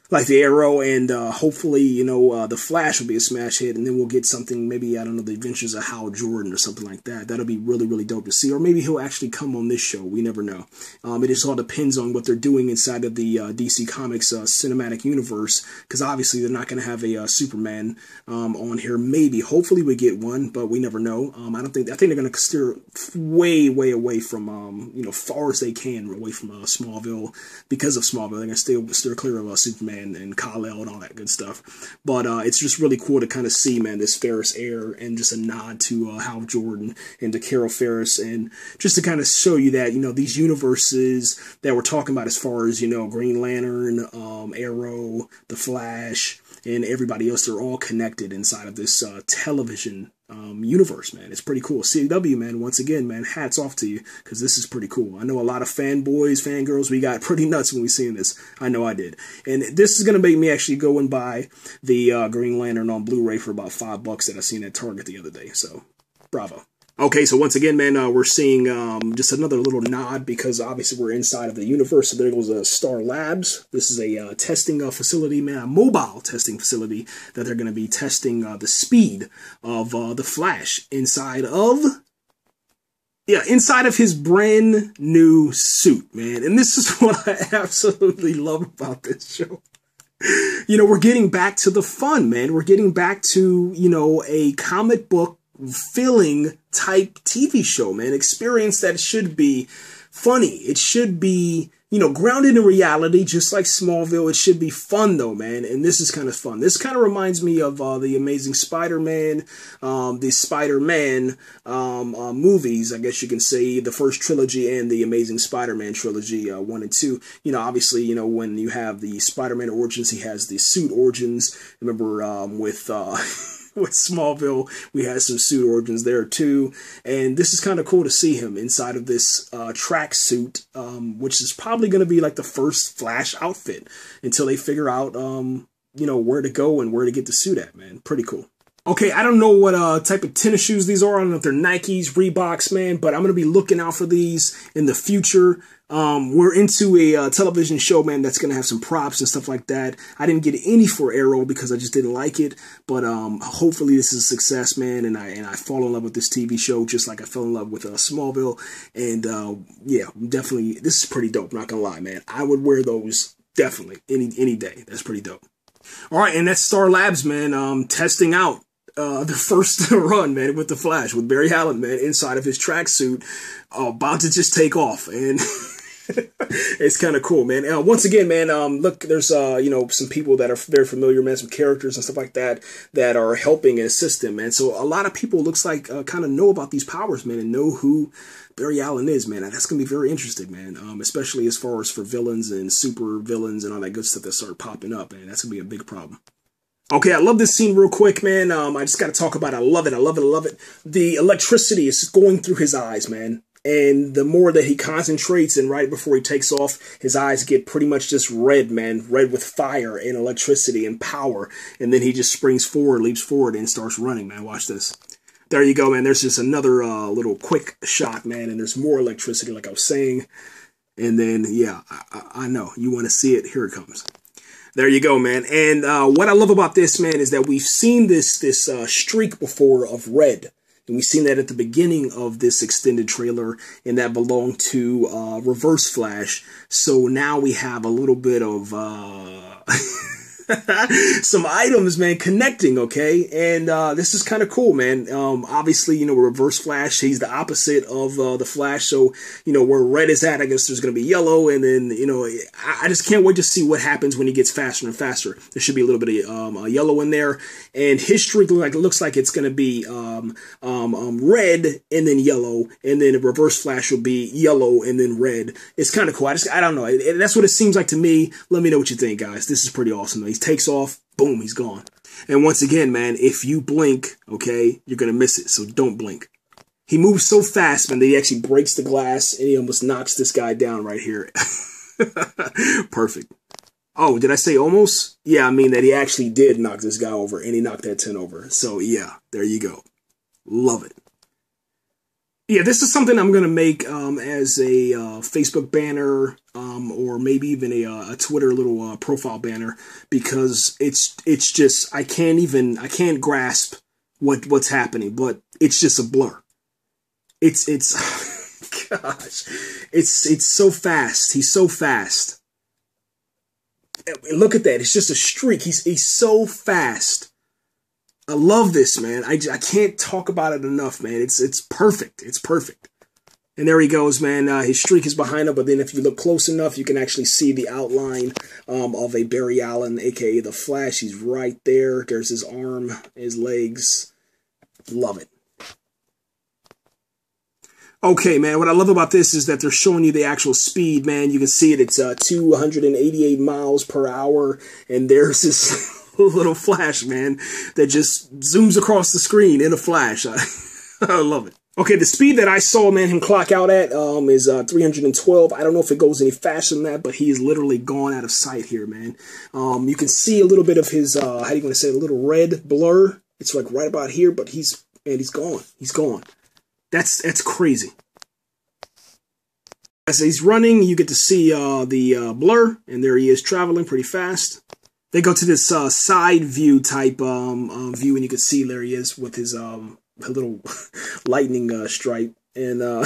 like the Arrow, and hopefully, you know, the Flash will be a smash hit, and then we'll get something, maybe, I don't know, the Adventures of Hal Jordan or something like that. That'll be really, really dope to see, or maybe he'll actually come on this show. We never know. It just all depends on what they're doing inside of the DC Comics cinematic universe, because obviously they're not going to have a Superman on here. Maybe, hopefully we get one, but we never know. I think they're going to steer way, way away from, you know, far as they can away from Smallville. Because of Smallville, they're going to steer clear of Superman and Kal-El and all that good stuff. But it's just really cool to kind of see, man, this Ferris air, and just a nod to Hal Jordan and to Carol Ferris, and just to kind of show you that, you know, these universes that we're talking about as far as, you know, Green Lantern, Arrow, The Flash, and everybody else, they're all connected inside of this television universe, man. It's pretty cool. CW, man, once again, man, hats off to you, because this is pretty cool. I know a lot of fanboys, fangirls, we got pretty nuts when we seen this. I know I did. And this is going to make me actually go and buy the Green Lantern on Blu-ray for about $5 that I seen at Target the other day. So, bravo. Okay, so once again, man, we're seeing just another little nod, because obviously we're inside of the universe. So there goes Star Labs. This is a testing facility, man, a mobile testing facility that they're going to be testing the speed of the Flash inside of... Yeah, inside of his brand new suit, man. And this is what I absolutely love about this show. You know, we're getting back to the fun, man. We're getting back to, you know, a comic book feeling type TV show, man. Experience that should be funny. It should be, you know, grounded in reality, just like Smallville. It should be fun, though, man. And this is kind of fun. This kind of reminds me of the Amazing Spider-Man, the Spider-Man movies, I guess you can say, the first trilogy and the Amazing Spider-Man trilogy, 1 and 2. You know, obviously, you know, when you have the Spider-Man origins, he has the suit origins. Remember with... with Smallville, we had some suit origins there too, and this is kind of cool to see him inside of this track suit, which is probably going to be like the first Flash outfit until they figure out, you know, where to go and where to get the suit at, man. Pretty cool. Okay, I don't know what type of tennis shoes these are. I don't know if they're Nikes, Reeboks, man, but I'm going to be looking out for these in the future. We're into a television show, man, that's going to have some props and stuff like that. I didn't get any for Arrow because I just didn't like it, but hopefully this is a success, man, and I fall in love with this TV show just like I fell in love with Smallville, and yeah, definitely, this is pretty dope, not going to lie, man. I would wear those definitely any day. That's pretty dope. All right, and that's Star Labs, man, testing out the first run, man, with the Flash, with Barry Allen, man, inside of his tracksuit, about to just take off, and it's kind of cool, man. Once again, man, look, there's, you know, some people that are very familiar, man, some characters and stuff like that, that are helping and assisting, man. So a lot of people, looks like, kind of know about these powers, man, and know who Barry Allen is, man. And that's going to be very interesting, man, especially as far as for villains and super villains and all that good stuff that start popping up, man. That's going to be a big problem. Okay, I love this scene real quick, man. I just got to talk about it. I love it. I love it. I love it. The electricity is going through his eyes, man. And the more that he concentrates, and right before he takes off, his eyes get pretty much just red, man. Red with fire and electricity and power. And then he just springs forward, leaps forward, and starts running, man. Watch this. There you go, man. There's just another little quick shot, man. And there's more electricity, like I was saying. And then, yeah, I know. You want to see it. Here it comes. There you go, man. And what I love about this, man, is that we've seen this streak before of red. And we've seen that at the beginning of this extended trailer, and that belonged to Reverse Flash. So now we have a little bit of some items, man, connecting, okay? And this is kind of cool, man. Obviously, you know, Reverse Flash, he's the opposite of the Flash. So, you know, where red is at, I guess there's going to be yellow. And then, you know, I just can't wait to see what happens when he gets faster and faster. There should be a little bit of yellow in there. And his streak looks like it's going to be red and then yellow. And then Reverse Flash will be yellow and then red. It's kind of cool. I don't know. That's what it seems like to me. Let me know what you think, guys. This is pretty awesome. He takes off, boom, he's gone. And once again, man, if you blink, okay, you're going to miss it. So don't blink. He moves so fast, man, that he actually breaks the glass and he almost knocks this guy down right here. Perfect. Oh, did I say almost? Yeah, I mean that he actually did knock this guy over and he knocked that 10 over. So yeah, there you go. Love it. Yeah, this is something I'm gonna make as a Facebook banner, or maybe even a Twitter little profile banner, because it's just I can't grasp what's happening, but it's just a blur. It's gosh, it's so fast. He's so fast. Look at that. It's just a streak. He's so fast. I love this, man. I can't talk about it enough, man. It's perfect. It's perfect. And there he goes, man. His streak is behind him, but then if you look close enough, you can actually see the outline of a Barry Allen, a.k.a. the Flash. He's right there. There's his arm, his legs. Love it. Okay, man, what I love about this is that they're showing you the actual speed, man. You can see it. It's 288 miles per hour, and there's this little flash, man, that just zooms across the screen in a flash. I love it. Okay, the speed that I saw, man, him clock out at is 312. I don't know if it goes any faster than that, but he is literally gone out of sight here, man. You can see a little bit of his, how do you want to say, a little red blur. It's like right about here, but he's gone. He's gone. That's crazy. As he's running, you get to see the blur, and there he is traveling pretty fast. They go to this side view type view, and you can see there he is with his little lightning stripe, and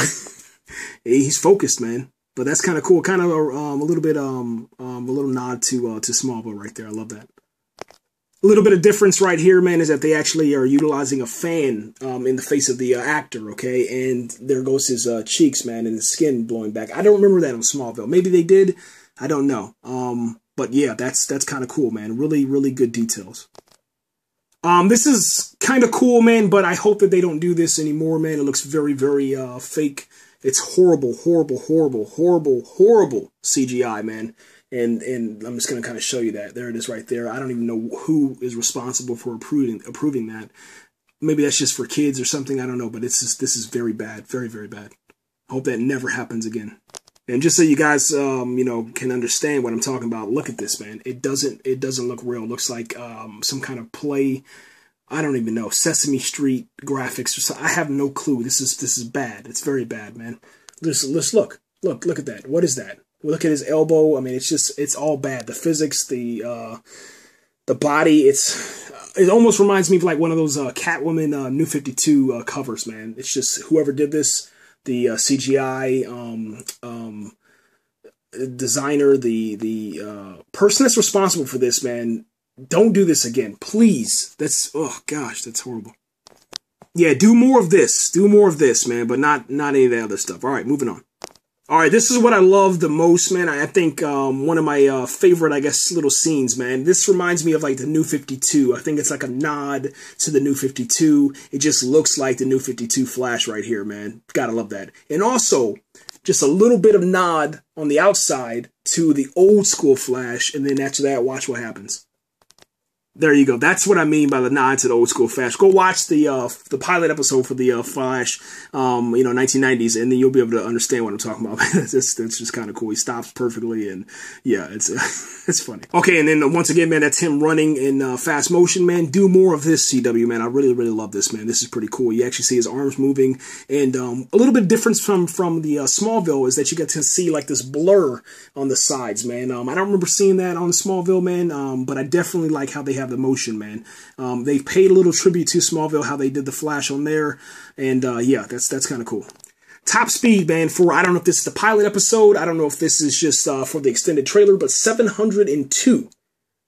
he's focused, man. But that's kind of cool. Kind of a little bit a little nod to Smallville right there. I love that. A little bit of difference right here, man, is that they actually are utilizing a fan in the face of the actor, okay? And there goes his cheeks, man, and his skin blowing back. I don't remember that on Smallville. Maybe they did. I don't know. But yeah, that's kind of cool, man. Really, really good details. This is kind of cool, man, but I hope that they don't do this anymore, man. It looks very, very fake. It's horrible, horrible, horrible, horrible, horrible CGI, man. And I'm just going to kind of show you that. There it is right there. I don't even know who is responsible for approving that. Maybe that's just for kids or something. I don't know, but this is very bad. Very, very bad. I hope that never happens again. And just so you guys, you know, can understand what I'm talking about, look at this, man. It doesn't look real. It looks like some kind of play. I don't even know. Sesame Street graphics or something. I have no clue. This is bad. It's very bad, man. Let's look at that. What is that? Look at his elbow. I mean, it's all bad. The physics, the body. It almost reminds me of like one of those Catwoman New 52 covers, man. It's just whoever did this, the CGI designer, the person that's responsible for this, man. Don't do this again, please. Oh gosh, that's horrible. Yeah, do more of this. Do more of this, man, but not any of the other stuff. All right, moving on. All right, this is what I love the most, man. I think one of my favorite, I guess, little scenes, man. This reminds me of like the New 52. I think it's like a nod to the New 52. It just looks like the New 52 Flash right here, man. Gotta love that. And also, just a little bit of nod on the outside to the old school Flash. And then after that, watch what happens. There you go. That's what I mean by the nod to the old school Flash. Go watch the pilot episode for the Flash, you know, 1990s, and then you'll be able to understand what I'm talking about. That's just kind of cool. He stops perfectly, and yeah, it's it's funny. Okay, and then once again, man, that's him running in fast motion, man. Do more of this, CW, man. I really, really love this, man. This is pretty cool. You actually see his arms moving, and a little bit difference from the Smallville is that you get to see like this blur on the sides, man. I don't remember seeing that on Smallville, man, but I definitely like how they have the motion, man. They paid a little tribute to Smallville, how they did the Flash on there, and yeah, that's kind of cool. Top speed, man, for, I don't know if this is the pilot episode, I don't know if this is just for the extended trailer, but 702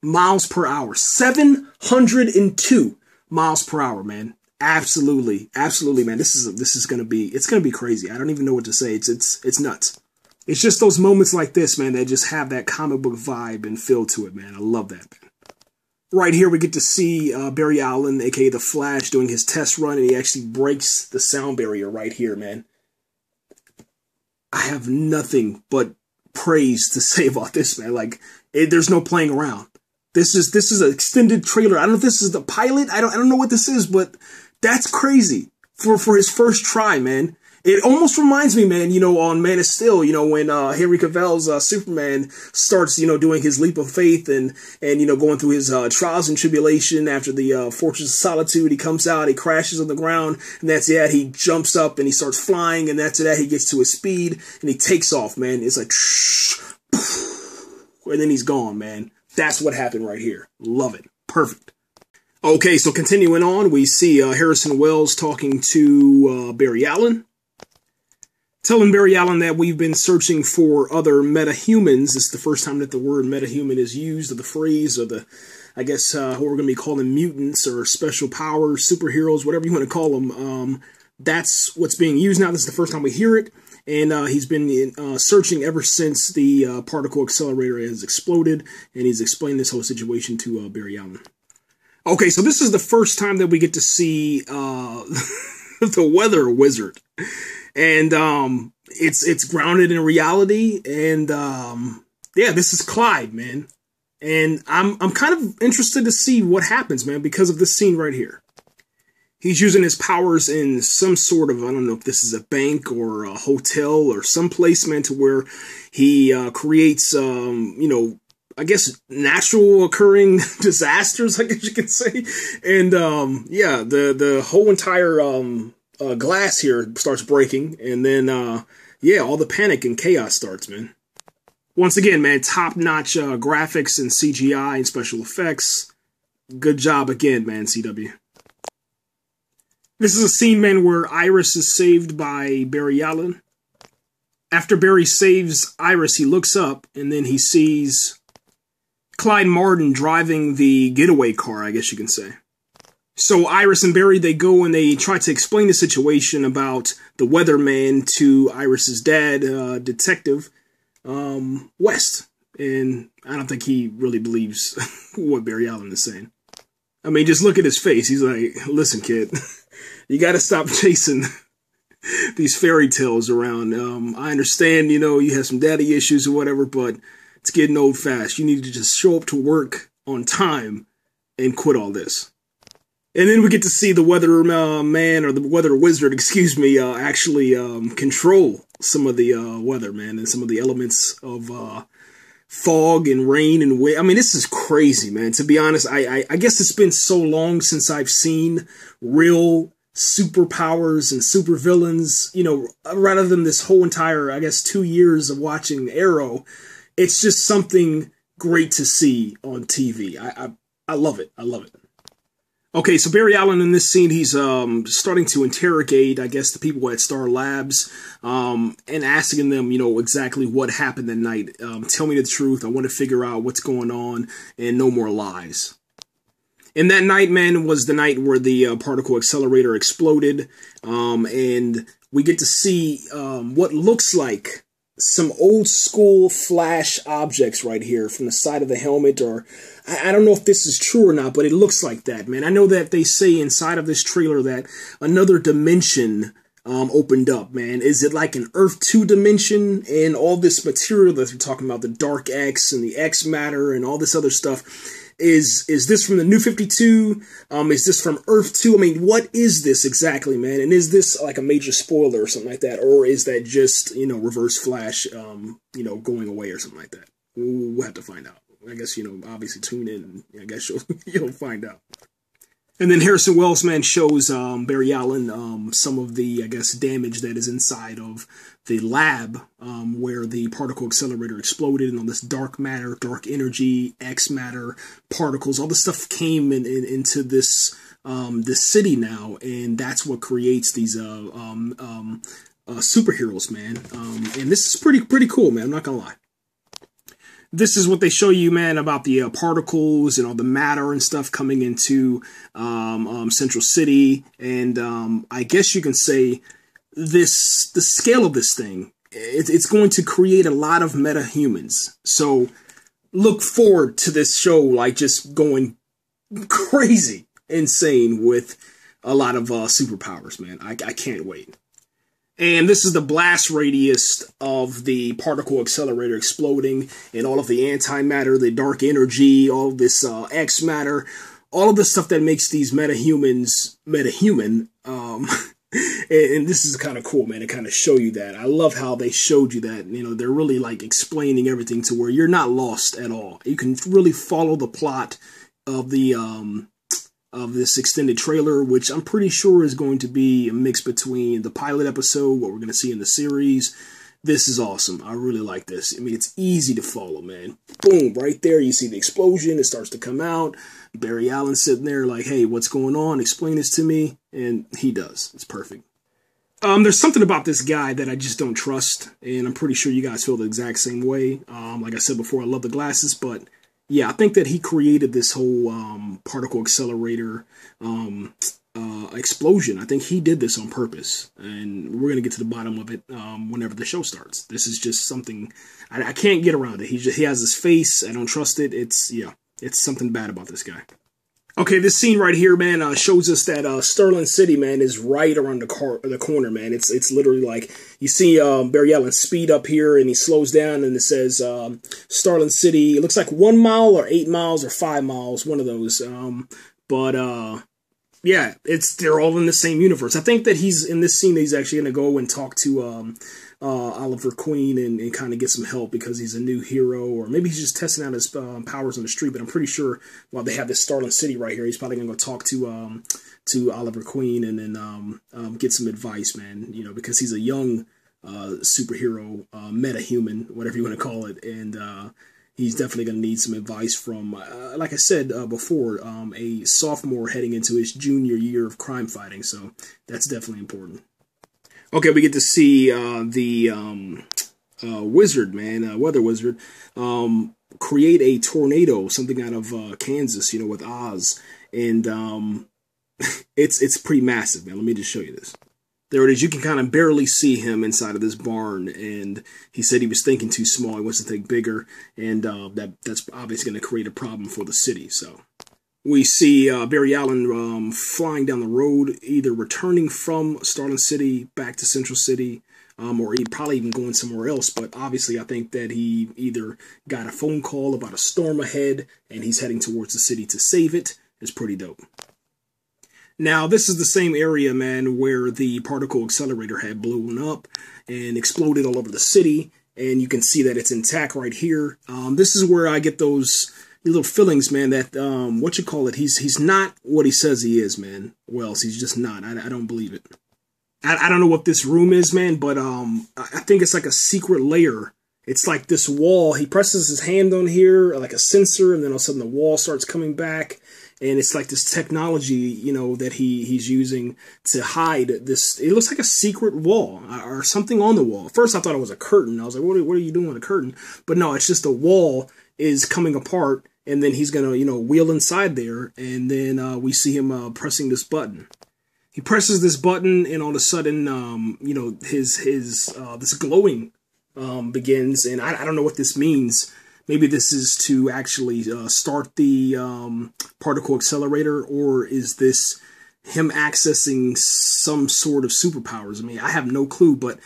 miles per hour. 702 miles per hour, man. Absolutely, absolutely, man. This is gonna be crazy. I don't even know what to say. It's nuts. It's just those moments like this, man, that just have that comic book vibe and feel to it, man. I love that, man. Right here, we get to see Barry Allen, a.k.a. the Flash, doing his test run, and he actually breaks the sound barrier right here, man. I have nothing but praise to say about this, man. Like, there's no playing around. This is an extended trailer. I don't know if this is the pilot. I don't know what this is, but that's crazy for his first try, man. It almost reminds me, man, on Man of Steel, when Henry Cavill's Superman starts, doing his leap of faith and going through his trials and tribulation after the Fortress of Solitude. He comes out, he crashes on the ground, and that's it. He jumps up and he starts flying, and that's it. He gets to his speed and he takes off, man. It's like, and then he's gone, man. That's what happened right here. Love it. Perfect. Okay, so continuing on, we see Harrison Wells talking to Barry Allen. Telling Barry Allen that we've been searching for other metahumans. This is the first time that the word metahuman is used, or the phrase, or the, I guess, what we're going to be calling mutants, or special powers, superheroes, whatever you want to call them. That's what's being used now. This is the first time we hear it. And he's been searching ever since the particle accelerator has exploded. And he's explained this whole situation to Barry Allen. Okay, so this is the first time that we get to see the weather wizard. And it's grounded in reality, and yeah, this is Clyde, man. And I'm kind of interested to see what happens, man, because of this scene right here. He's using his powers in some sort of, I don't know if this is a bank or a hotel or some place, man, to where he creates, I guess, natural occurring disasters, I guess you can say. And yeah, the whole entire glass here starts breaking, and then yeah, all the panic and chaos starts, man. Once again, man, top-notch graphics and CGI and special effects. Good job again, man, CW. This is a scene, man, where Iris is saved by Barry Allen. After Barry saves Iris, he looks up, and then he sees Clyde Martin driving the getaway car, I guess you can say. So Iris and Barry, they go and they try to explain the situation about the weatherman to Iris's dad, Detective West. And I don't think he really believes what Barry Allen is saying. I mean, just look at his face. He's like, listen, kid, you got to stop chasing these fairy tales around. I understand, you have some daddy issues or whatever, but it's getting old fast. You need to just show up to work on time and quit all this. And then we get to see the weather man, or the weather wizard, excuse me, actually control some of the weather, man, and some of the elements of fog and rain and wind. I mean, this is crazy, man. To be honest, I guess it's been so long since I've seen real superpowers and supervillains, rather than this whole entire, I guess, 2 years of watching Arrow. It's just something great to see on TV. I love it. I love it. Okay, so Barry Allen in this scene, he's starting to interrogate, I guess, the people at Star Labs, and asking them, exactly what happened that night. Tell me the truth. I want to figure out what's going on, and no more lies. And that night, man, was the night where the particle accelerator exploded, and we get to see what looks like some old school Flash objects right here from the side of the helmet, or I don't know if this is true or not, but it looks like that, man. I know that they say inside of this trailer that another dimension opened up, man. Is it like an Earth 2 dimension, and all this material that they're talking about, the Dark X and the X matter and all this other stuff? Is this from the New 52? Is this from Earth 2? I mean, what is this exactly, man? And is this like a major spoiler or something like that? Or is that just, Reverse Flash, going away or something like that? We'll have to find out. I guess, obviously tune in, and I guess you'll find out. And then Harrison Wells, man, shows Barry Allen some of the, I guess, damage that is inside of the lab where the particle accelerator exploded, and all this dark matter, dark energy, X matter, particles, all this stuff came into this this city now, and that's what creates these superheroes, man. And this is pretty cool, man. I'm not gonna lie. This is what they show you, man, about the particles and all the matter and stuff coming into Central City. And I guess you can say the scale of this thing, it's going to create a lot of metahumans. So look forward to this show, like, just going crazy, insane with a lot of superpowers, man. I can't wait. And this is the blast radius of the particle accelerator exploding, and all of the antimatter, the dark energy, all of this X matter, all of the stuff that makes these metahumans metahuman. And And this is kind of cool, man, to kind of show you that. I love how they showed you that, you know, they're really like explaining everything to where you're not lost at all. You can really follow the plot of the of this extended trailer, which I'm pretty sure is going to be a mix between the pilot episode, what we're going to see in the series. This is awesome. I really like this. I mean, it's easy to follow, man. Boom, right there, you see the explosion. It starts to come out. Barry Allen sitting there like, hey, what's going on? Explain this to me. And he does. It's perfect. There's something about this guy that I just don't trust, and I'm pretty sure you guys feel the exact same way. Like I said before, I love the glasses, but yeah, I think that he created this whole particle accelerator explosion. I think he did this on purpose, and we're going to get to the bottom of it whenever the show starts. This is just something, I can't get around it. He has this face. I don't trust it. It's something bad about this guy. Okay, this scene right here, man, shows us that Sterling City, man, is right around the corner, man. It's literally like, you see Barry Allen speed up here, and he slows down, and it says Sterling City. It looks like 1 mile or 8 miles or 5 miles, one of those. Yeah, they're all in the same universe. I think that he's in this scene. He's actually going to go and talk to Oliver Queen and kind of get some help because he's a new hero, or maybe he's just testing out his powers on the street. But I'm pretty sure while they have this Starling City right here, he's probably going to go talk to Oliver Queen and then get some advice, man. You know, because he's a young superhero, metahuman, whatever you want to call it, and he's definitely going to need some advice from, like I said before, a sophomore heading into his junior year of crime fighting. So that's definitely important. Okay, we get to see the wizard, man, weather wizard, create a tornado, something out of Kansas, you know, with Oz, and it's pretty massive, man. Let me just show you this. There it is. You can kind of barely see him inside of this barn, and he said he was thinking too small. He wants to think bigger, and that's obviously going to create a problem for the city. So we see Barry Allen flying down the road, either returning from Starling City back to Central City, or he probably even going somewhere else. But obviously, I think that he either got a phone call about a storm ahead, and he's heading towards the city to save it. It's pretty dope. Now, this is the same area, man, where the particle accelerator had blown up and exploded all over the city, and you can see that it's intact right here. This is where I get those little feelings, man, that, he's not what he says he is, man. Well, he's just not. I don't believe it. I don't know what this room is, man, but I think it's like a secret layer. It's like this wall. He presses his hand on here, like a sensor, and then all of a sudden the wall starts coming back. And it's like this technology, you know, that he's using to hide this. It looks like a secret wall or something on the wall. At first, I thought it was a curtain. I was like, what are you doing with a curtain? But no, it's just the wall is coming apart, and then he's going to, you know, wheel inside there. And then we see him pressing this button. He presses this button, and all of a sudden, you know, this glowing begins. And I don't know what this means. Maybe this is to actually start the particle accelerator, or is this him accessing some sort of superpowers? I mean, I have no clue, but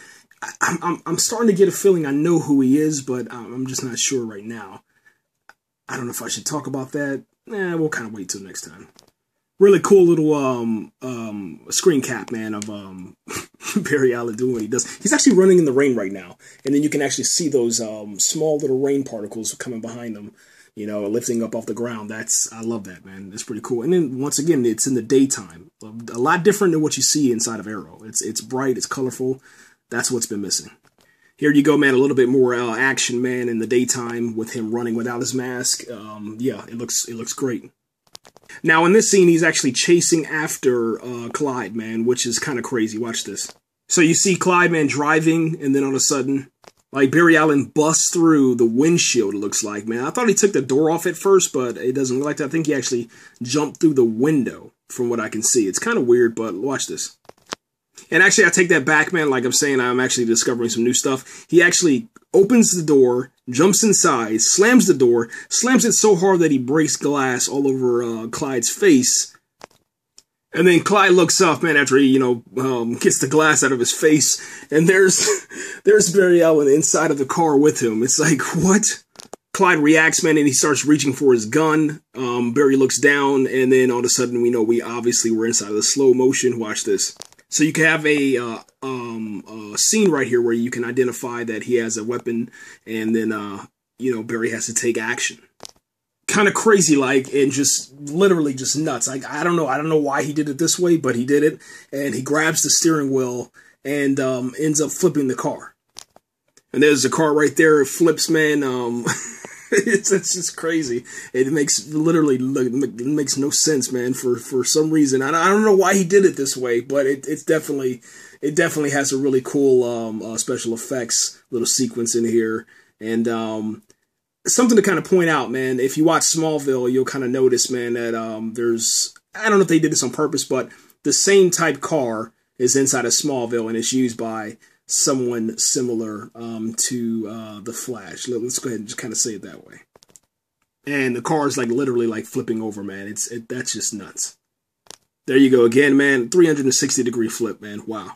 I'm starting to get a feeling I know who he is, but I'm just not sure right now. I don't know if I should talk about that. We'll kind of wait till next time. Really cool little screen cap, man, of Barry Allen doing what he does. He's actually running in the rain right now, and then you can actually see those small little rain particles coming behind him, you know, lifting up off the ground. I love that, man. That's pretty cool. And then once again, it's in the daytime, a lot different than what you see inside of Arrow. It's bright, it's colorful. That's what's been missing. Here you go, man. A little bit more action, man, in the daytime with him running without his mask. Yeah, it looks great. Now, in this scene, he's actually chasing after Clyde, man, which is kind of crazy. Watch this. So you see Clyde, man, driving, and then all of a sudden, like, Barry Allen busts through the windshield, it looks like, man. I thought he took the door off at first, but it doesn't look like that. I think he actually jumped through the window, from what I can see. It's kind of weird, but watch this. And actually, I take that back, man. Like I'm saying, I'm actually discovering some new stuff. He actually opens the door, jumps inside, slams the door, slams it so hard that he breaks glass all over Clyde's face. And then Clyde looks up, man, after he, you know, gets the glass out of his face. And there's Barry Allen inside of the car with him. It's like, what? Clyde reacts, man, and he starts reaching for his gun. Barry looks down, and then all of a sudden we know we obviously were inside of the slow motion. Watch this. So you can have a scene right here where you can identify that he has a weapon, and then you know, Barry has to take action. Kind of crazy, like, and just literally just nuts. Like, I don't know why he did it this way, but he did it, and he grabs the steering wheel and ends up flipping the car. And there's a car right there. It flips, man. It's just crazy. It makes no sense, man. For some reason, I don't know why he did it this way, but it definitely has a really cool special effects little sequence in here, and something to kind of point out, man. If you watch Smallville, you'll kind of notice, man, that there's, I don't know if they did this on purpose, but the same type car is inside of Smallville, and it's used by someone similar to the Flash. Let's go ahead and just kind of say it that way. And the car is like literally like flipping over, man. That's just nuts. There you go again, man. 360-degree flip, man. Wow.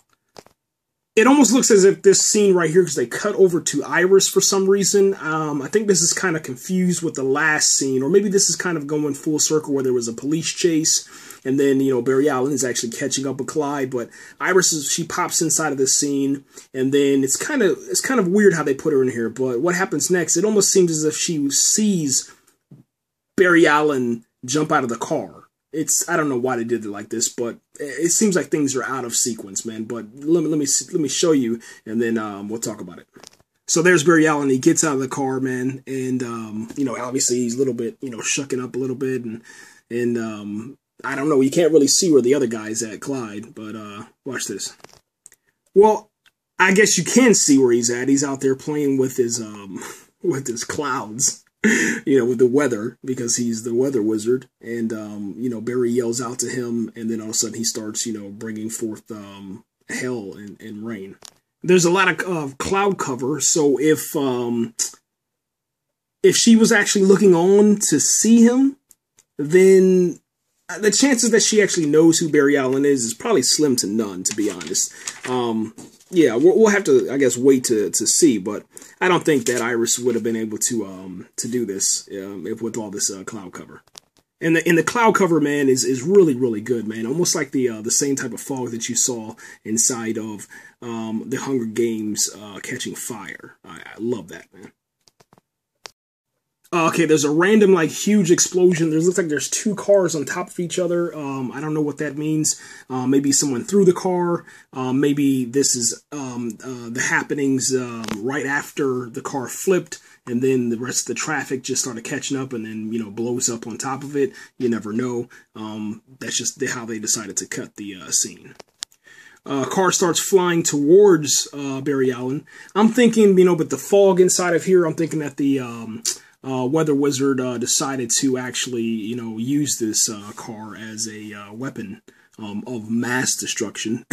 It almost looks as if this scene right here, because they cut over to Iris for some reason. I think this is kind of confused with the last scene, or maybe this is kind of going full circle where there was a police chase, and then, you know, Barry Allen is actually catching up with Clyde. But Iris she pops inside of this scene, and then it's kind of weird how they put her in here. But what happens next? It almost seems as if she sees Barry Allen jump out of the car. I don't know why they did it like this, but it seems like things are out of sequence, man. But let me show you, and then we'll talk about it. So there's Barry Allen. He gets out of the car, man, and you know, obviously he's a little bit, you know, shucking up a little bit, and I don't know. You can't really see where the other guy's at, Clyde. But watch this. Well, I guess you can see where he's at. He's out there playing with his clouds. You know, with the weather, because he's the weather wizard, and you know, Barry yells out to him, and then all of a sudden he starts, you know, bringing forth hell and rain. There's a lot of cloud cover, so if she was actually looking on to see him, then the chances that she actually knows who Barry Allen is probably slim to none, to be honest. Yeah, we'll have to, I guess, wait to see, but I don't think that Iris would have been able to do this with all this cloud cover. And the cloud cover, man, is really, really good, man. Almost like the same type of fog that you saw inside of the Hunger Games Catching Fire. I love that, man. Okay, there's a random, like, huge explosion. Looks like there's two cars on top of each other. I don't know what that means. Maybe someone threw the car. Maybe this is the happenings right after the car flipped, and then the rest of the traffic just started catching up, and then, you know, blows up on top of it. You never know. That's just how they decided to cut the scene. Car starts flying towards Barry Allen. I'm thinking, you know, with the fog inside of here, I'm thinking that the Weather Wizard decided to actually, you know, use this car as a weapon of mass destruction,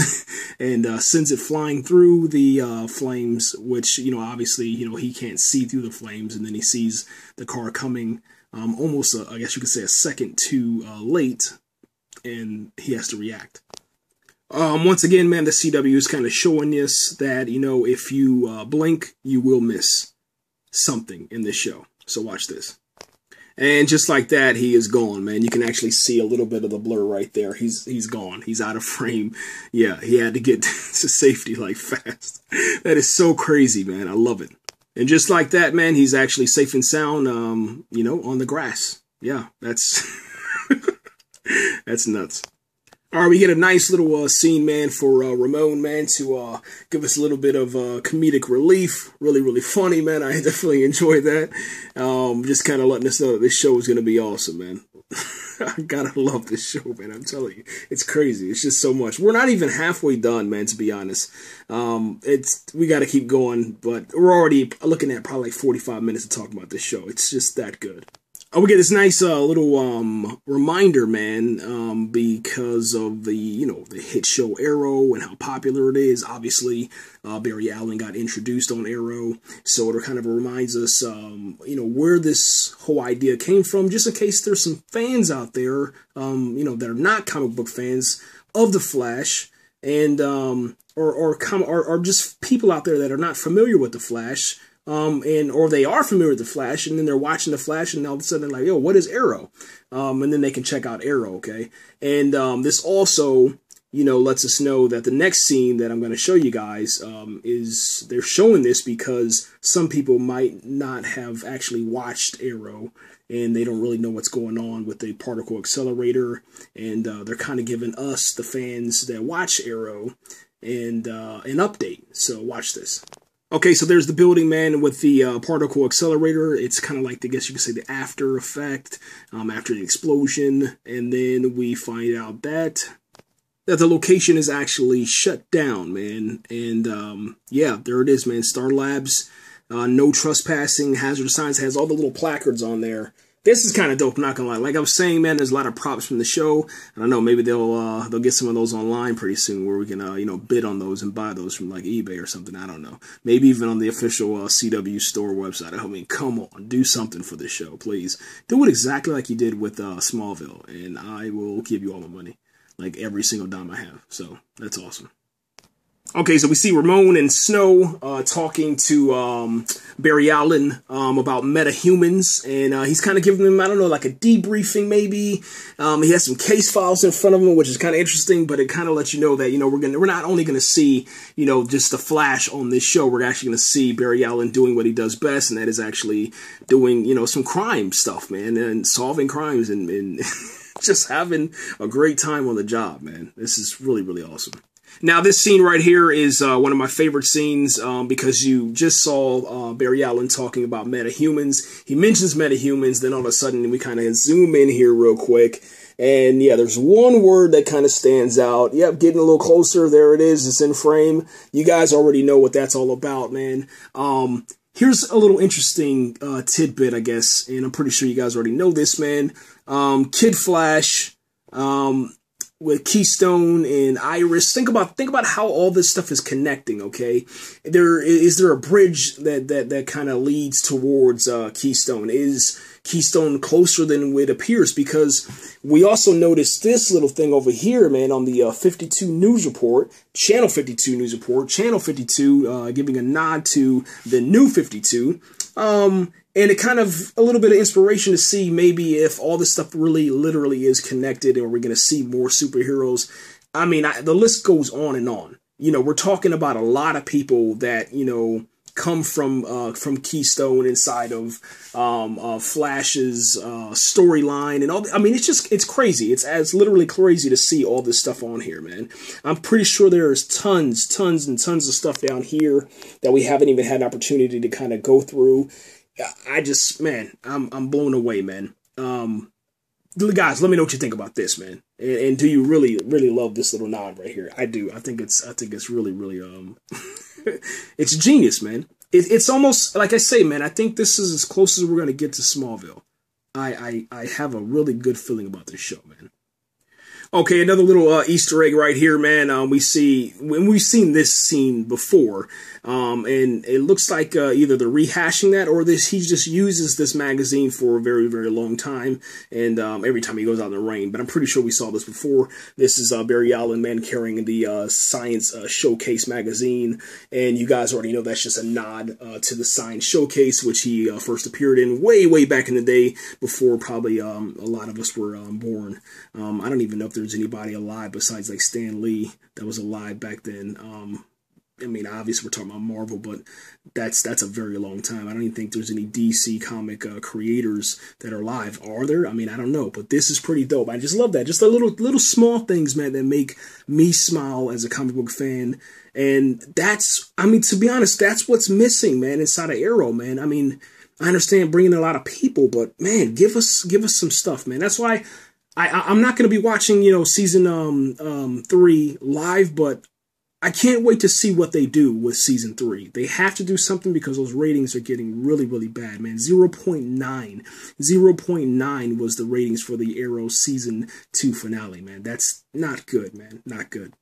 and sends it flying through the flames, which, you know, obviously, you know, he can't see through the flames, and then he sees the car coming almost, I guess you could say, a second too late, and he has to react. Once again, man, the CW is kind of showing us that, you know, if you blink, you will miss something in this show. So watch this. And just like that, he is gone, man. You can actually see a little bit of the blur right there. He's gone. He's out of frame. Yeah, he had to get to safety like fast. That is so crazy, man. I love it. And just like that, man, he's actually safe and sound, you know, on the grass. Yeah, that's that's nuts. All right, we get a nice little scene, man, for Ramon, man, to give us a little bit of comedic relief. Really, really funny, man. I definitely enjoyed that. Just kind of letting us know that this show is going to be awesome, man. I gotta love this show, man. I'm telling you, it's crazy. It's just so much. We're not even halfway done, man, to be honest. We got to keep going, but we're already looking at probably like 45 minutes to talk about this show. It's just that good. We get this nice little reminder, man, because of the, you know, the hit show Arrow and how popular it is. Obviously, Barry Allen got introduced on Arrow, so it kind of reminds us, you know, where this whole idea came from, just in case there's some fans out there, you know, that are not comic book fans of the Flash, and or just people out there that are not familiar with the Flash. Or they are familiar with the Flash, and then they're watching the Flash, and all of a sudden they're like, yo, what is Arrow? And then they can check out Arrow, okay? And this also lets us know that the next scene that I'm going to show you guys is they're showing this because some people might not have actually watched Arrow and they don't really know what's going on with the particle accelerator, and they're kind of giving us, the fans that watch Arrow, and an update. So watch this. Okay, so there's the building, man, with the particle accelerator. It's kind of like, I guess you could say, the after effect after the explosion, and then we find out that the location is actually shut down, man. And yeah, there it is, man. Star Labs, no trespassing, hazard signs, has all the little placards on there. This is kind of dope, not gonna lie. Like I was saying, man, there's a lot of props from the show. I don't know, maybe they'll get some of those online pretty soon, where we can bid on those and buy those from like eBay or something. I don't know. Maybe even on the official CW store website. I mean, come on, do something for this show, please. Do it exactly like you did with Smallville, and I will give you all the money, like every single dime I have. So that's awesome. Okay, so we see Ramon and Snow talking to Barry Allen about metahumans, and he's kind of giving them, I don't know, like a debriefing maybe. He has some case files in front of him, which is kind of interesting, but it kind of lets you know that, we're not only going to see, just the Flash on this show, we're actually going to see Barry Allen doing what he does best, and that is actually doing, some crime stuff, man, and solving crimes and just having a great time on the job, man. This is really, really awesome. Now, this scene right here is one of my favorite scenes because you just saw Barry Allen talking about metahumans. He mentions metahumans, then all of a sudden we kind of zoom in here real quick. And yeah, there's one word that kind of stands out. Yep, getting a little closer. There it is. It's in frame. You guys already know what that's all about, man. Here's a little interesting tidbit, I guess, and I'm pretty sure you guys already know this, man. Kid Flash, with Keystone and Iris. Think about how all this stuff is connecting, okay? Is there a bridge that kind of leads towards Keystone? Is Keystone closer than it appears? Because we also noticed this little thing over here, man, on the 52 News Report, Channel 52 News Report, Channel 52 giving a nod to the new 52. And it kind of a little bit of inspiration to see maybe if all this stuff really literally is connected, and we're going to see more superheroes. I mean, the list goes on and on. We're talking about a lot of people that, come from Keystone inside of Flash's storyline and all. I mean, it's crazy. It's literally crazy to see all this stuff on here, man. I'm pretty sure there's tons and tons of stuff down here that we haven't even had an opportunity to kind of go through. Man, I'm blown away, man. Guys, let me know what you think about this, man. And do you really, really love this little nod right here? I do. I think it's really, really, it's genius, man. It's almost, like I say, man, I think this is as close as we're going to get to Smallville. I have a really good feeling about this show, man. Okay, another little Easter egg right here, man. We've seen this scene before, and it looks like either they're rehashing that or he just uses this magazine for a very, very long time, and every time he goes out in the rain. But I'm pretty sure we saw this before. This is Barry Allen, man, carrying the Science Showcase magazine, and you guys already know that's just a nod to the Science Showcase, which he first appeared in way, way back in the day, before probably a lot of us were born. I don't even know if there's anybody alive besides like Stan Lee that was alive back then. I mean, obviously we're talking about Marvel, but that's a very long time. I don't even think there's any DC comic creators that are alive. Are there? I mean, I don't know, but this is pretty dope. I just love that. Just the little small things, man, that make me smile as a comic book fan. And I mean, to be honest, that's what's missing, man, inside of Arrow, man. I mean, I understand bringing a lot of people, but man, give us some stuff, man. That's why I'm not going to be watching, season 3 live, but I can't wait to see what they do with season 3. They have to do something because those ratings are getting really, really bad, man. 0.9. 0.9 was the ratings for the Arrow season 2 finale, man. That's not good, man. Not good.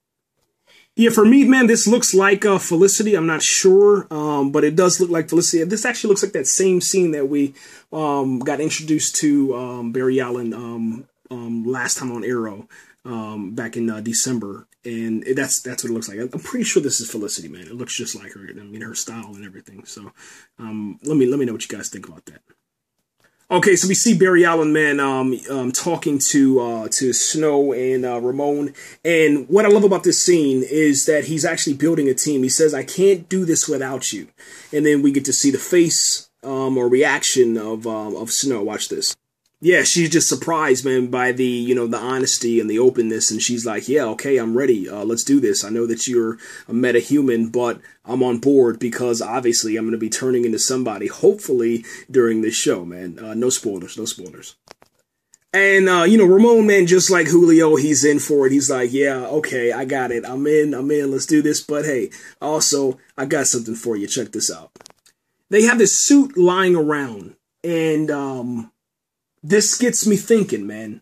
Yeah, for me, man, this looks like Felicity. I'm not sure, but it does look like Felicity. This actually looks like that same scene that we got introduced to Barry Allen last time on Arrow back in December, and that's what it looks like. I'm pretty sure this is Felicity, man. It looks just like her. I mean, her style and everything. So let me know what you guys think about that. Okay, so we see Barry Allen, man, talking to Snow and Ramon, and what I love about this scene is that he's actually building a team. He says, "I can't do this without you," and then we get to see the face or reaction of Snow. Watch this. Yeah, she's just surprised, man, by the the honesty and the openness, and she's like, "Yeah, okay, I'm ready. Let's do this. I know that you're a metahuman, but I'm on board because obviously I'm going to be turning into somebody, hopefully during this show, man. No spoilers, no spoilers." And Ramon, man, just like Julio, he's in for it. He's like, "Yeah, okay, I got it. I'm in. Let's do this. But hey, also I got something for you. Check this out." They have this suit lying around, and this gets me thinking, man.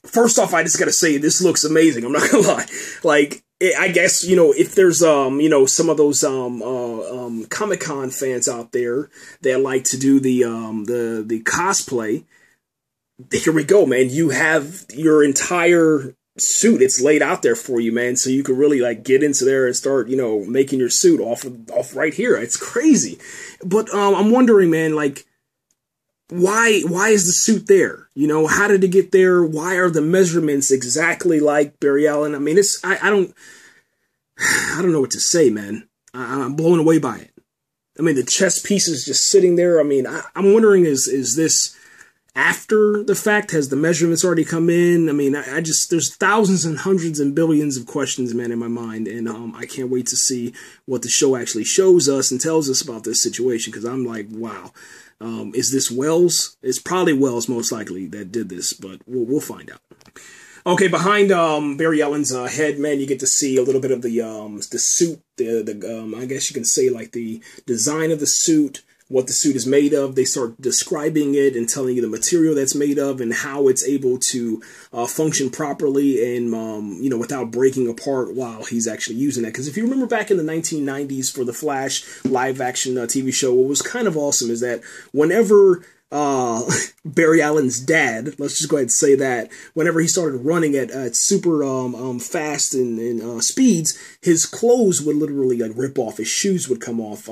First off, I just gotta say, this looks amazing. I'm not gonna lie. Like, I guess, if there's, some of those, Comic-Con fans out there that like to do the cosplay, here we go, man. You have your entire suit. It's laid out there for you, man. So you can really, like, get into there and start, making your suit off right here. It's crazy. But, I'm wondering, man, like, why is the suit there? How did it get there? Why are the measurements exactly like Barry Allen? I mean, I don't know what to say, man. I'm blown away by it. I mean, the chess piece is just sitting there. I mean, I'm wondering, is this after the fact? Has the measurements already come in? I mean, there's thousands and hundreds and billions of questions, man, in my mind. And I can't wait to see what the show actually shows us and tells us about this situation. Because I'm like, wow. Is this Wells? It's probably Wells, most likely, that did this, but we'll find out. Okay, behind Barry Allen's head, man, you get to see a little bit of the suit, I guess you can say, like, the design of the suit, what the suit is made of. They start describing it and telling you the material that's made of and how it's able to function properly and, without breaking apart while he's actually using it. Because if you remember back in the 1990s for the Flash live-action TV show, what was kind of awesome is that whenever Barry Allen's dad, let's just go ahead and say that, whenever he started running at super fast and speeds, his clothes would literally like rip off, his shoes would come off,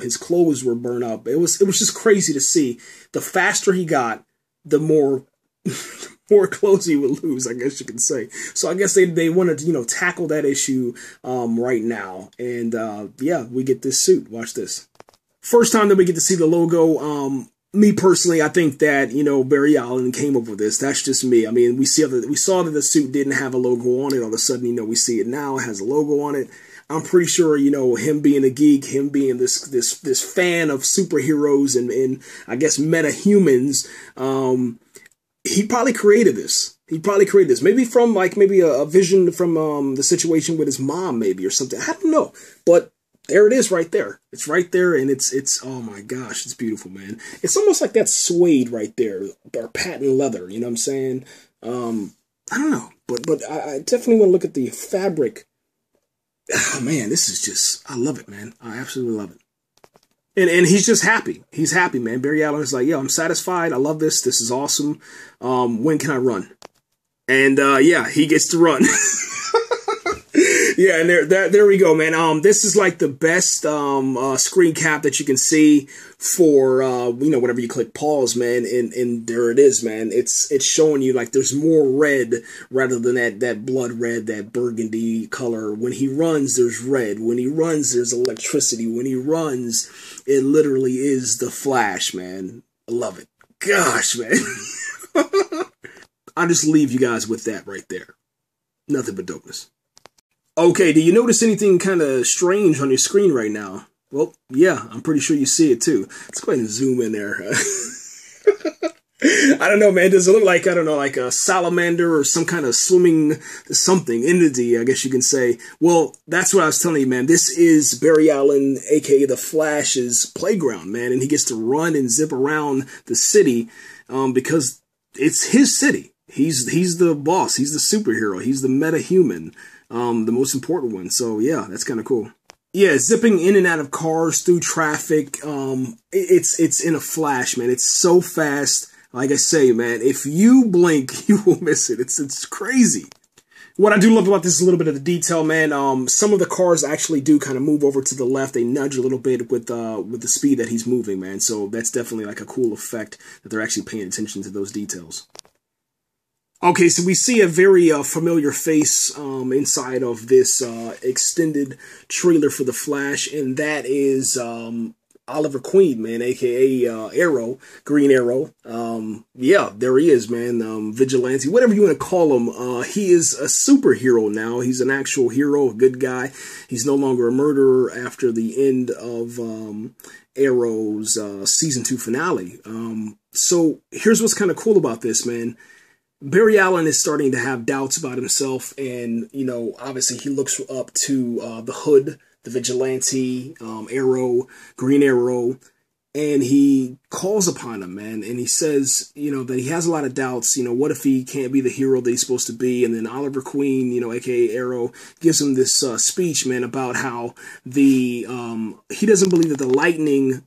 his clothes were burn up. It was just crazy to see. The faster he got, the more more clothes he would lose, I guess you can say. So I guess they wanted to tackle that issue right now, and yeah, we get this suit. Watch this. First time that we get to see the logo. Me personally, I think that, Barry Allen came up with this. That's just me. I mean, we saw that the suit didn't have a logo on it. All of a sudden, we see it now. It has a logo on it. I'm pretty sure, him being a geek, him being this fan of superheroes and I guess metahumans, he probably created this. Maybe from a vision from the situation with his mom, maybe, or something. I don't know. But there it is right there. It's right there, and it's oh my gosh, it's beautiful, man. It's almost like that suede right there, or patent leather, you know what I'm saying? I don't know, but I definitely want to look at the fabric. Oh man, this is just, I love it, man. I absolutely love it. And he's just happy. He's happy, man. Barry Allen is like, yo, I'm satisfied. I love this. This is awesome. When can I run? And yeah, he gets to run. Yeah, and there we go, man. This is like the best screen cap that you can see for whenever you click pause, man. And there it is, man. It's showing you like there's more red rather than that blood red, that burgundy color. When he runs, there's red. When he runs, there's electricity. When he runs, it literally is the Flash, man. I love it. Gosh, man. I'll just leave you guys with that right there. Nothing but dopeness. Okay, do you notice anything kind of strange on your screen right now? Well, yeah, I'm pretty sure you see it too. Let's go ahead and zoom in there. I don't know, man. Does it look like, I don't know, like a salamander or some kind of swimming something, entity, I guess you can say? Well, that's what I was telling you, man. This is Barry Allen, a.k.a. the Flash's playground, man. And he gets to run and zip around the city because it's his city. He's the boss. He's the superhero. He's the metahuman. The most important one. So yeah, that's kind of cool. Yeah, zipping in and out of cars through traffic. It's in a flash, man. It's so fast. Like I say, man, if you blink, you will miss it. It's crazy. What I do love about this is a little bit of the detail, man. Some of the cars actually do kind of move over to the left. They nudge a little bit with the speed that he's moving, man. So that's definitely like a cool effect that they're actually paying attention to those details. Okay, so we see a very familiar face inside of this extended trailer for The Flash, and that is Oliver Queen, man, a.k.a. Arrow, Green Arrow. Yeah, there he is, man, vigilante, whatever you want to call him. He is a superhero now. He's an actual hero, a good guy. He's no longer a murderer after the end of Arrow's Season 2 finale. So here's what's kind of cool about this, man. Barry Allen is starting to have doubts about himself, and, you know, obviously he looks up to the Hood, the vigilante, Arrow, Green Arrow, and he calls upon him, man, and he says, you know, that he has a lot of doubts. You know, what if he can't be the hero that he's supposed to be? And then Oliver Queen, you know, aka Arrow, gives him this speech, man, about how he doesn't believe that the lightning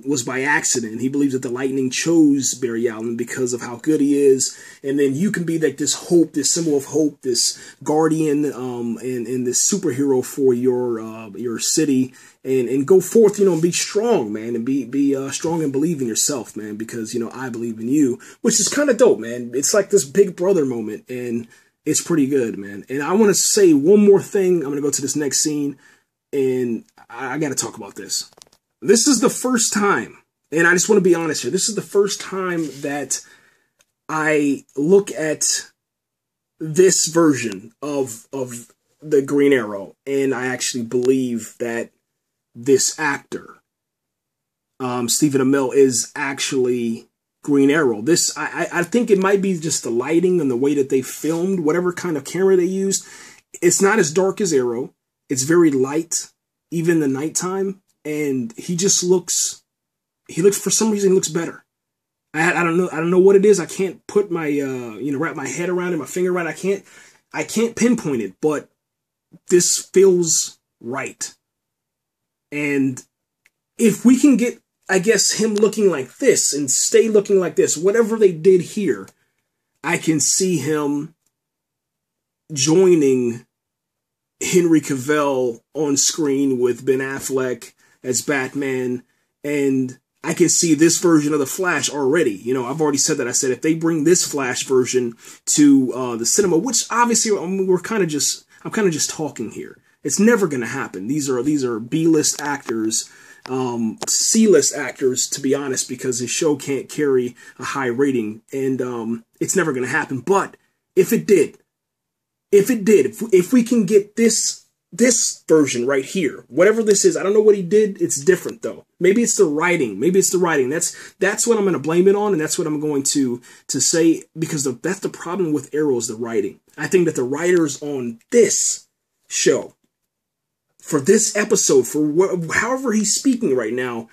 was by accident. He believes that the lightning chose Barry Allen because of how good he is, and then you can be like this hope, this symbol of hope, this guardian, and this superhero for your city. And go forth, you know, and be strong, man, and be strong and believe in yourself, man, because, you know, I believe in you, which is kind of dope, man. It's like this big brother moment, and it's pretty good, man. And I want to say one more thing. I'm going to go to this next scene, and I got to talk about this. This is the first time, and I just want to be honest here, this is the first time that I look at this version of the Green Arrow, and I actually believe that this actor, Stephen Amell, is actually Green Arrow. This, I think it might be just the lighting and the way that they filmed, whatever kind of camera they used. It's not as dark as Arrow. It's very light, even in the nighttime, and he just looks, for some reason, he looks better. I don't know what it is. I can't put my, wrap my head around it, my finger around it. I can't pinpoint it, but this feels right. And if we can get, I guess, him looking like this and stay looking like this, whatever they did here, I can see him joining Henry Cavill on screen with Ben Affleck as Batman, and I can see this version of the Flash already. You know, I've already said that. I said if they bring this Flash version to the cinema, which obviously I'm kind of just talking here. It's never going to happen. These are B-list actors, C-list actors, to be honest, because his show can't carry a high rating, and it's never going to happen. But if it did, if we can get this version right here, whatever this is, I don't know what he did. It's different though. Maybe it's the writing. That's what I'm going to blame it on, and that's what I'm going to say, because that's the problem with Arrow, is the writing. I think that the writers on this show, for this episode, for however he's speaking right now,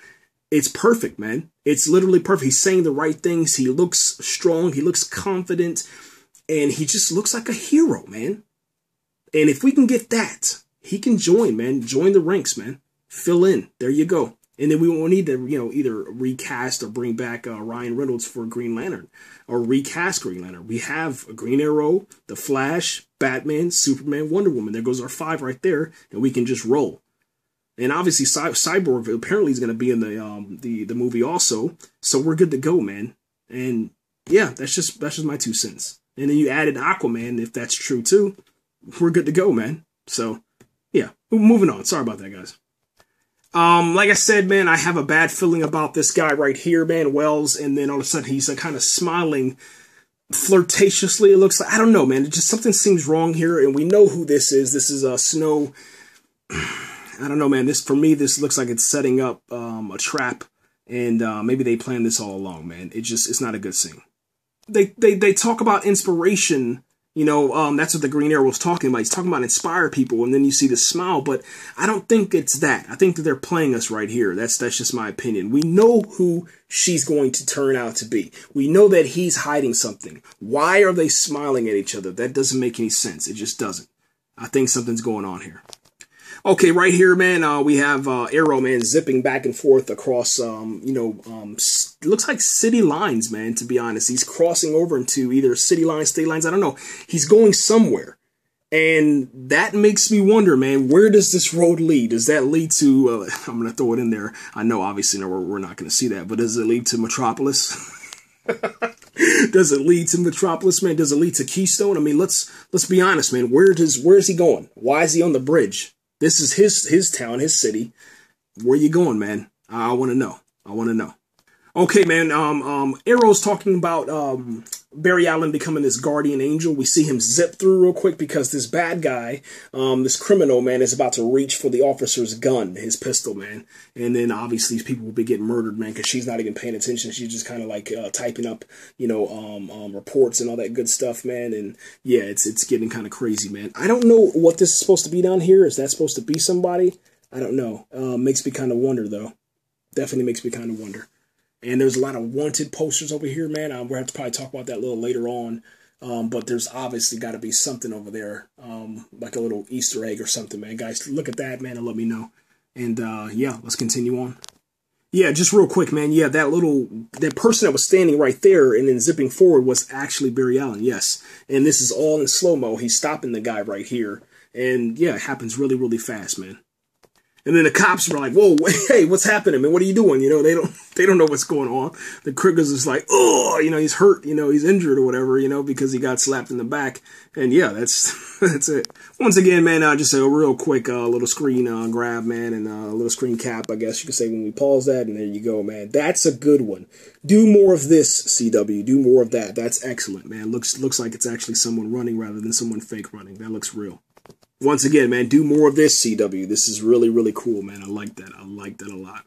it's perfect, man. It's literally perfect. He's saying the right things. He looks strong. He looks confident. And he just looks like a hero, man. And if we can get that, he can join, man. Join the ranks, man. Fill in. There you go. And then we won't need to, you know, either recast or bring back Ryan Reynolds for Green Lantern, or recast Green Lantern. We have a Green Arrow, The Flash, Batman, Superman, Wonder Woman. There goes our 5 right there, and we can just roll. And obviously, Cyborg apparently is going to be in the movie also, so we're good to go, man. And yeah, that's just my 2 cents. And then you added Aquaman, if that's true too, we're good to go, man. So yeah, moving on. Sorry about that, guys. Like I said, man, I have a bad feeling about this guy right here, man, Wells, and then all of a sudden he's kind of smiling flirtatiously. It looks like, I don't know, man, it just, something seems wrong here, and we know who this is. This is Snow. I don't know, man. For me, this looks like it's setting up a trap, and maybe they planned this all along, man. It's not a good scene. They talk about inspiration. You know, that's what the Green Arrow was talking about. He's talking about inspire people, and then you see the smile, but I don't think it's that. I think that they're playing us right here. That's just my opinion. We know who she's going to turn out to be. We know that he's hiding something. Why are they smiling at each other? That doesn't make any sense. It just doesn't. I think something's going on here. Okay, right here, man, we have Arrow, man, zipping back and forth across, it looks like city lines, man, to be honest. He's crossing over into either city lines, state lines, I don't know. He's going somewhere. And that makes me wonder, man, where does this road lead? Does that lead to, I'm going to throw it in there. I know, obviously, no, we're not going to see that, but does it lead to Metropolis? Does it lead to Metropolis, man? Does it lead to Keystone? I mean, let's be honest, man. Where's he going? Why is he on the bridge? This is his town, his city. Where you going, man? I want to know. I want to know. Okay, man. Arrow's talking about Barry Allen becoming this guardian angel. We see him zip through real quick because this bad guy, this criminal, man, is about to reach for the officer's gun, his pistol, man. And then obviously these people will be getting murdered, man, because she's not even paying attention. She's just kind of like typing up, reports and all that good stuff, man. And yeah, it's getting kind of crazy, man. I don't know what this is supposed to be down here. Is that supposed to be somebody? I don't know. Makes me kind of wonder, though. Definitely makes me kind of wonder. And there's a lot of wanted posters over here, man. We'll have to probably talk about that a little later on. But there's obviously got to be something over there, like a little Easter egg or something, man. Guys, look at that, man, and let me know. And yeah, let's continue on. Yeah, just real quick, man. Yeah, that person that was standing right there and then zipping forward was actually Barry Allen, yes. And this is all in slow-mo. He's stopping the guy right here. And yeah, it happens really, really fast, man. And then the cops were like, whoa, hey, what's happening, man? What are you doing? You know, they don't know what's going on. The Kriggers is like, oh, you know, he's hurt, you know, he's injured or whatever, you know, because he got slapped in the back. And yeah, that's it. Once again, man, just a real quick little screen grab, man, and a little screen cap, I guess you could say, when we pause that. And there you go, man. That's a good one. Do more of this, CW. Do more of that. That's excellent, man. Looks like it's actually someone running rather than someone fake running. That looks real. Once again, man, do more of this, CW. This is really, really cool, man. I like that. I like that a lot.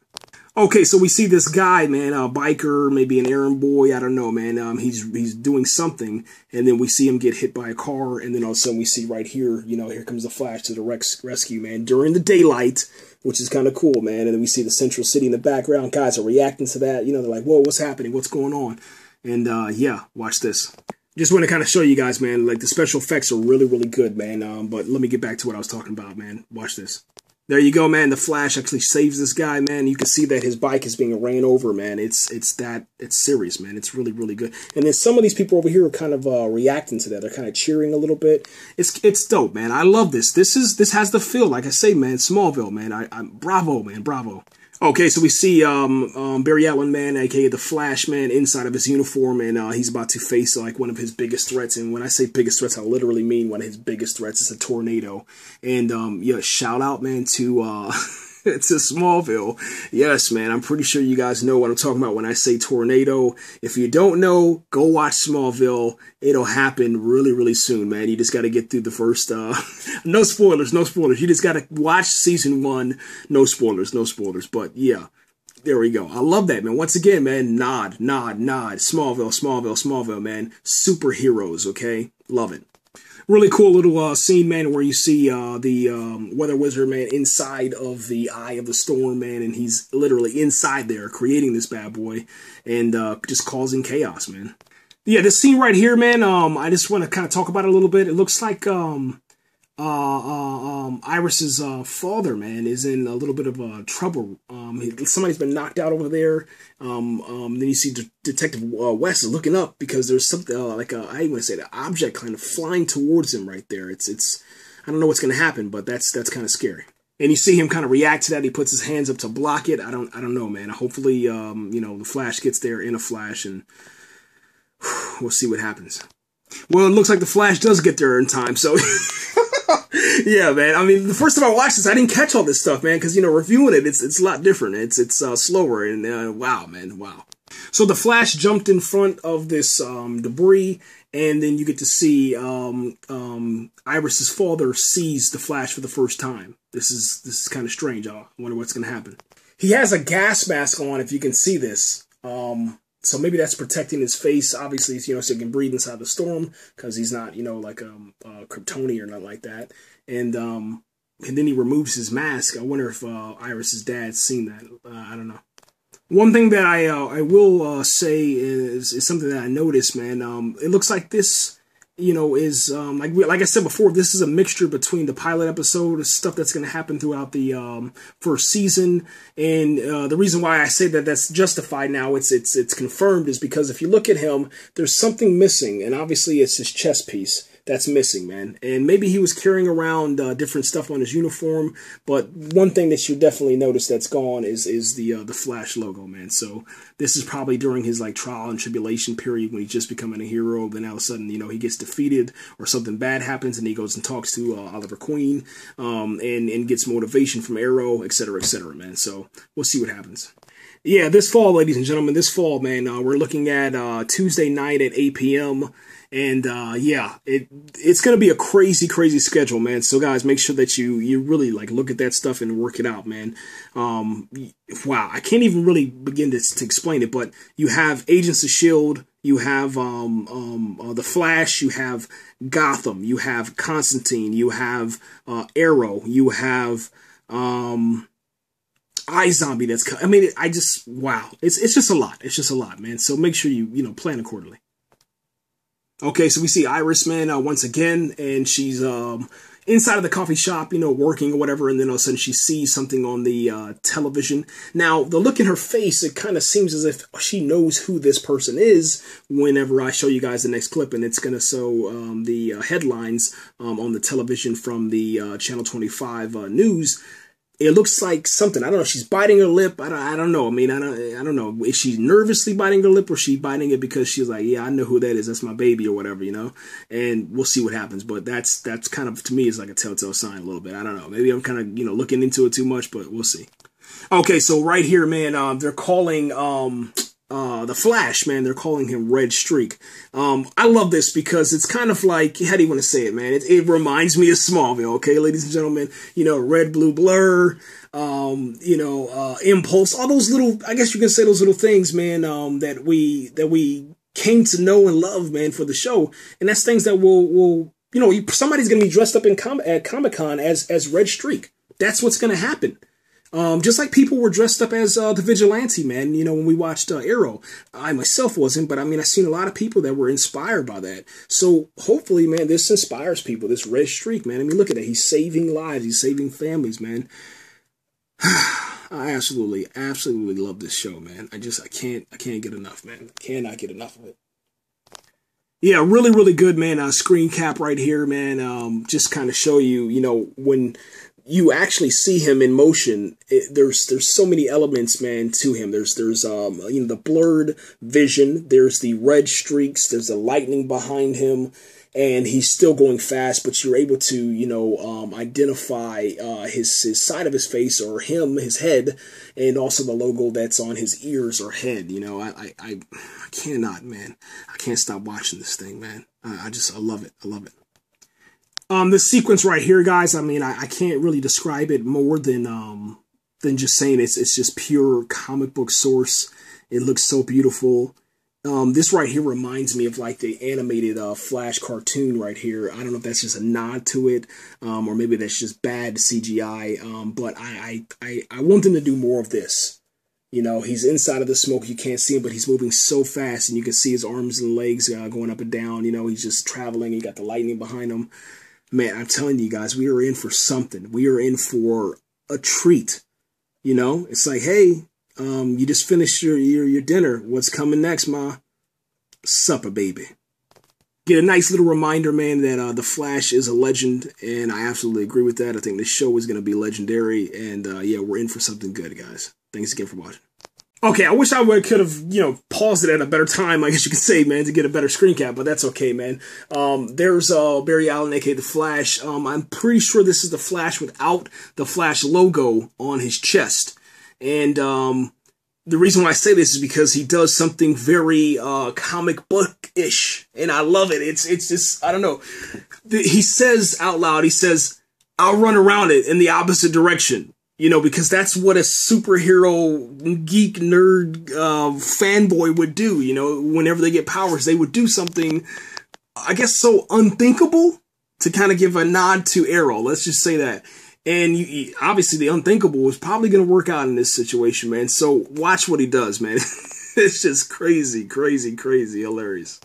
Okay, so we see this guy, man, a biker, maybe an errand boy. I don't know, man. He's doing something, and then we see him get hit by a car, and then all of a sudden we see right here, you know, here comes the Flash to the rescue, man, during the daylight, which is kind of cool, man. And then we see the Central City in the background. Guys are reacting to that. You know, they're like, whoa, what's happening? What's going on? And yeah, watch this. Just want to kind of show you guys, man, like the special effects are really, really good, man. But let me get back to what I was talking about, man. Watch this. There you go, man. The Flash actually saves this guy, man. You can see that his bike is being ran over, man. It's serious, man. It's really, really good. And then some of these people over here are kind of reacting to that. They're kind of cheering a little bit. It's dope, man. I love this. This has the feel, like I say, man. Smallville, man. I'm bravo, man. Bravo. Okay, so we see Barry Allen, man, aka the Flash, man, inside of his uniform, and he's about to face like one of his biggest threats. And when I say biggest threats, I literally mean one of his biggest threats. It's a tornado. And yeah, shout out, man, to to Smallville. Yes, man, I'm pretty sure you guys know what I'm talking about when I say tornado. If you don't know, go watch Smallville. It'll happen really, really soon, man. You just got to get through the first, no spoilers, no spoilers. You just got to watch season 1. No spoilers, no spoilers. But yeah, there we go. I love that, man. Once again, man, nod. Smallville, Smallville, Smallville, man. Superheroes, okay? Love it. Really cool little scene, man, where you see the Weather Wizard, man, inside of the eye of the storm, man, and he's literally inside there creating this bad boy and just causing chaos, man. Yeah, this scene right here, man, I just want to kind of talk about it a little bit. It looks like Iris's father, man, is in a little bit of trouble. Somebody's been knocked out over there. Then you see Detective West is looking up because there's something like a, I want to say, the object kind of flying towards him right there. It's I don't know what's going to happen, but that's kind of scary. And you see him kind of react to that. He puts his hands up to block it. I don't know, man. Hopefully, you know, the Flash gets there in a flash, and we'll see what happens. Well, it looks like the Flash does get there in time, so yeah, man. I mean, the first time I watched this, I didn't catch all this stuff, man, because, you know, reviewing it, it's a lot different. It's slower, and wow, man, wow. So the Flash jumped in front of this debris, and then you get to see Iris's father sees the Flash for the first time. This is kind of strange. I wonder what's going to happen. He has a gas mask on, if you can see this. So maybe that's protecting his face. Obviously, you know, so he can breathe inside the storm because he's not, you know, like Kryptonian or nothing like that. And then he removes his mask. I wonder if Iris's dad's seen that. I don't know. One thing that I will say is something that I noticed, man. It looks like this, you know, is like I said before, this is a mixture between the pilot episode, stuff that's going to happen throughout the first season, and the reason why I say that that's justified now, it's confirmed, is because if you look at him, there's something missing, and obviously it's his chest piece. that's missing, man. And maybe he was carrying around different stuff on his uniform, but one thing that you definitely notice that's gone is the Flash logo, man. So this is probably during his like trial and tribulation period when he's just becoming a hero. Then all of a sudden, you know, he gets defeated or something bad happens, and he goes and talks to Oliver Queen, and gets motivation from Arrow, etc., man. So we'll see what happens. Yeah, this fall, ladies and gentlemen, this fall, man, we're looking at Tuesday night at 8 p.m. And yeah, it's going to be a crazy schedule, man. So guys, make sure that you really like look at that stuff and work it out, man. Wow, I can't even really begin to explain it, but you have Agents of S.H.I.E.L.D., you have The Flash, you have Gotham, you have Constantine, you have Arrow, you have iZombie that's, I mean, wow. It's just a lot. It's just a lot, man. So make sure you plan accordingly. Okay, so we see Iris, man, once again, and she's inside of the coffee shop, working or whatever, and then all of a sudden she sees something on the television. Now, the look in her face, it kind of seems as if she knows who this person is whenever I show you guys the next clip, and it's going to show the headlines on the television from the Channel 25 news. It looks like something. I don't know. She's biting her lip. I don't know. I mean, I don't know. Is she nervously biting her lip, or is she biting it because she's like, yeah, I know who that is. That's my baby or whatever, And we'll see what happens. But that's kind of, to me, is like a telltale sign a little bit. I don't know. Maybe I'm kind of, looking into it too much, but we'll see. Okay, so right here, man, they're calling the Flash, man, they're calling him Red Streak. I love this because it's kind of like, how do you want to say it, man? It reminds me of Smallville, okay, ladies and gentlemen? Red, blue, blur, impulse, all those little, I guess you can say those little things, man, that we came to know and love, man, for the show. And that's things that will somebody's going to be dressed up at Comic-Con as Red Streak. That's what's going to happen. Just like people were dressed up as the Vigilante, man, when we watched Arrow. I myself wasn't, but I mean, I've seen a lot of people that were inspired by that. So hopefully, man, this inspires people, this Red Streak, man. I mean, look at that. He's saving lives. He's saving families, man. I absolutely love this show, man. I can't get enough, man. Cannot get enough of it. Yeah, really good, man. Screen cap right here, man. Just kind of show you, when you actually see him in motion, there's so many elements, man, to him. There's the blurred vision, there's the red streaks, there's the lightning behind him, and he's still going fast, but you're able to, identify his side of his face, or his head, and also the logo that's on his ears or head. I cannot, man. I can't stop watching this thing, man. I love it. I love it. This sequence right here, guys, I mean, I can't really describe it more than just saying it's just pure comic book source. It looks so beautiful. This right here reminds me of like the animated Flash cartoon right here. I don't know if that's just a nod to it, or maybe that's just bad CGI. But I want them to do more of this. He's inside of the smoke. You can't see him, but he's moving so fast, and you can see his arms and legs going up and down. He's just traveling. You got the lightning behind him. Man, I'm telling you guys, we are in for something. We are in for a treat. It's like, hey, you just finished your dinner. What's coming next, ma? Supper, baby. Get a nice little reminder, man, that the Flash is a legend, and I absolutely agree with that. I think this show is going to be legendary, and yeah, we're in for something good, guys. Thanks again for watching. Okay, I wish I could have, paused it at a better time, I guess you could say, man, to get a better screen cap, but that's okay, man. There's Barry Allen, aka The Flash. I'm pretty sure this is The Flash without the Flash logo on his chest. And the reason why I say this is because he does something very comic book-ish, and I love it. It's just, I don't know. He says out loud, he says, I'll run around it in the opposite direction. Because that's what a superhero, geek, nerd, fanboy would do. Whenever they get powers, they would do something, I guess, so unthinkable to kind of give a nod to Arrow. Let's just say that. And obviously the unthinkable is probably going to work out in this situation, man. So watch what he does, man. It's just crazy, hilarious.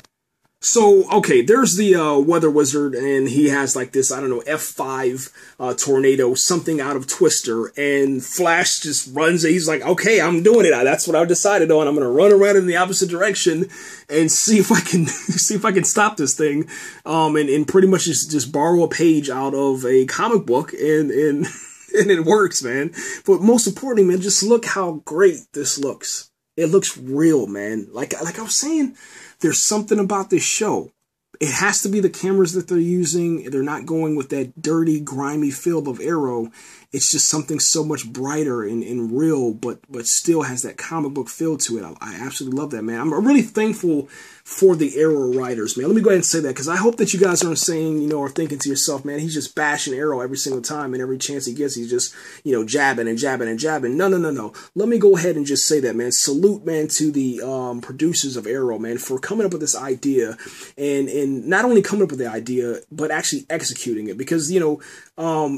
So, okay, there's the weather wizard, and he has like this, I don't know, F5 tornado, something out of Twister, and Flash just runs, he's like, okay, I'm doing it. That's what I've decided on. I'm going to run around in the opposite direction and see if I can see if I can stop this thing, and pretty much just borrow a page out of a comic book, and and it works, man. But most importantly, man, just look how great this looks. It looks real, man. Like I was saying, there's something about this show. It has to be the cameras that they're using. They're not going with that dirty, grimy feel of Arrow. It's just something so much brighter and real, but still has that comic book feel to it. I absolutely love that, man. I'm really thankful for the Arrow writers, man. Let me go ahead and say that, because I hope that you guys aren't saying, you know, or thinking to yourself, man, he's just bashing Arrow every single time, and every chance he gets, he's just, you know, jabbing and jabbing and jabbing. No, no, no, no. Let me go ahead and just say that, man. Salute, man, to the producers of Arrow, man, for coming up with this idea, and not only coming up with the idea, but actually executing it. Because, you know,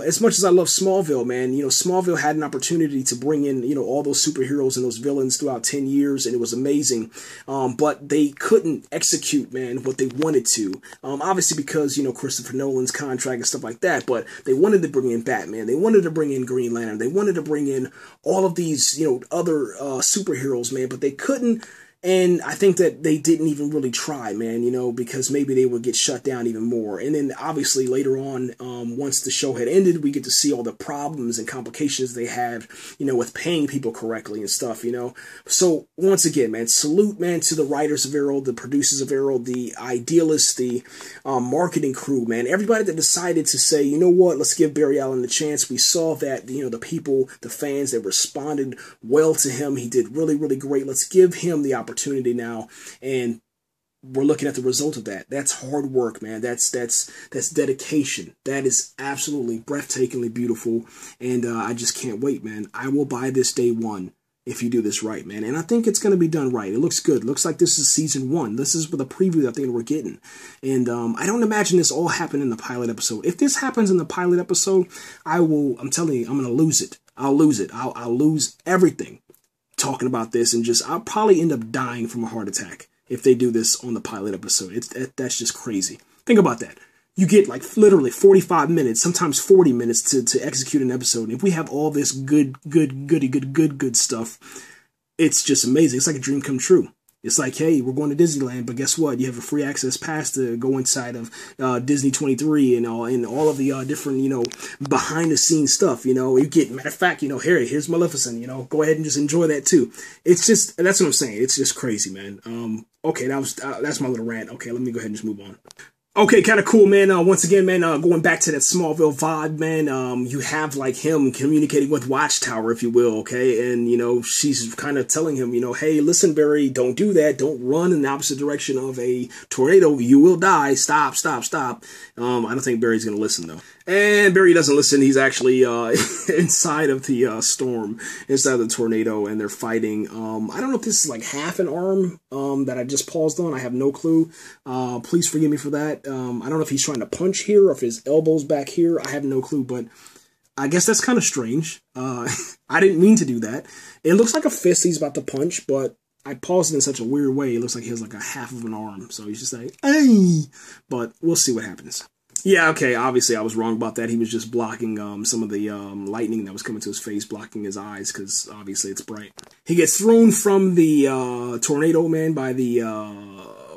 as much as I love Smallville, man, you know, Smallville had an opportunity to bring in, you know, all those superheroes and those villains throughout 10 years, and it was amazing. But they couldn't execute, man, what they wanted to. Obviously because, you know, Christopher Nolan's contract and stuff like that, but they wanted to bring in Batman. They wanted to bring in Green Lantern. They wanted to bring in all of these, you know, other superheroes, man, but they couldn't. And I think that they didn't even really try, man, you know, because maybe they would get shut down even more. And then obviously later on, once the show had ended, we get to see all the problems and complications they had, you know, with paying people correctly and stuff, you know. So once again, man, salute, man, to the writers of Arrow, the producers of Arrow, the idealists, the marketing crew, man, everybody that decided to say, you know what, let's give Barry Allen a chance. We saw that, you know, the people, the fans that responded well to him. He did really, really great. Let's give him the opportunity now, and we're looking at the result of that. That's hard work, man. That's dedication. That is absolutely breathtakingly beautiful, and I just can't wait, man. I will buy this day one if you do this right, man. And I think it's going to be done right. It looks good. It looks like this is season 1. This is with a preview I think we're getting. And I don't imagine this all happened in the pilot episode. If this happens in the pilot episode, I'm telling you, I'm going to lose it. I'll lose it. I'll lose everything talking about this, and I'll probably end up dying from a heart attack if they do this on the pilot episode. That's just crazy. Think about that. You get like literally 45 minutes, sometimes 40 minutes to execute an episode. And if we have all this good stuff, it's just amazing. It's like a dream come true. It's like, hey, we're going to Disneyland, but guess what? You have a free access pass to go inside of Disney 23 and all of the different, you know, behind the scenes stuff. You know, you get, matter of fact, you know, here's Maleficent. You know, go ahead and just enjoy that too. It's just, that's what I'm saying. It's just crazy, man. Okay, that's my little rant. Okay, let me go ahead and just move on. Okay, kind of cool, man. Once again, man, going back to that Smallville vibe, man, you have, like, him communicating with Watchtower, if you will, okay? And, you know, she's kind of telling him, you know, hey, listen, Barry, don't do that. Don't run in the opposite direction of a tornado. You will die. Stop, stop, stop. I don't think Barry's going to listen, though. And Barry doesn't listen. He's actually inside of the storm, inside of the tornado, and they're fighting. I don't know if this is like half an arm that I just paused on. I have no clue. Please forgive me for that. I don't know if he's trying to punch here or if his elbow's back here. I have no clue, but I guess that's kind of strange. I didn't mean to do that. It looks like a fist he's about to punch, but I paused it in such a weird way. It looks like he has like a half of an arm. So he's just like, hey, but we'll see what happens. Yeah, okay, obviously I was wrong about that. He was just blocking some of the lightning that was coming to his face, blocking his eyes, because obviously it's bright. He gets thrown from the tornado, man, by the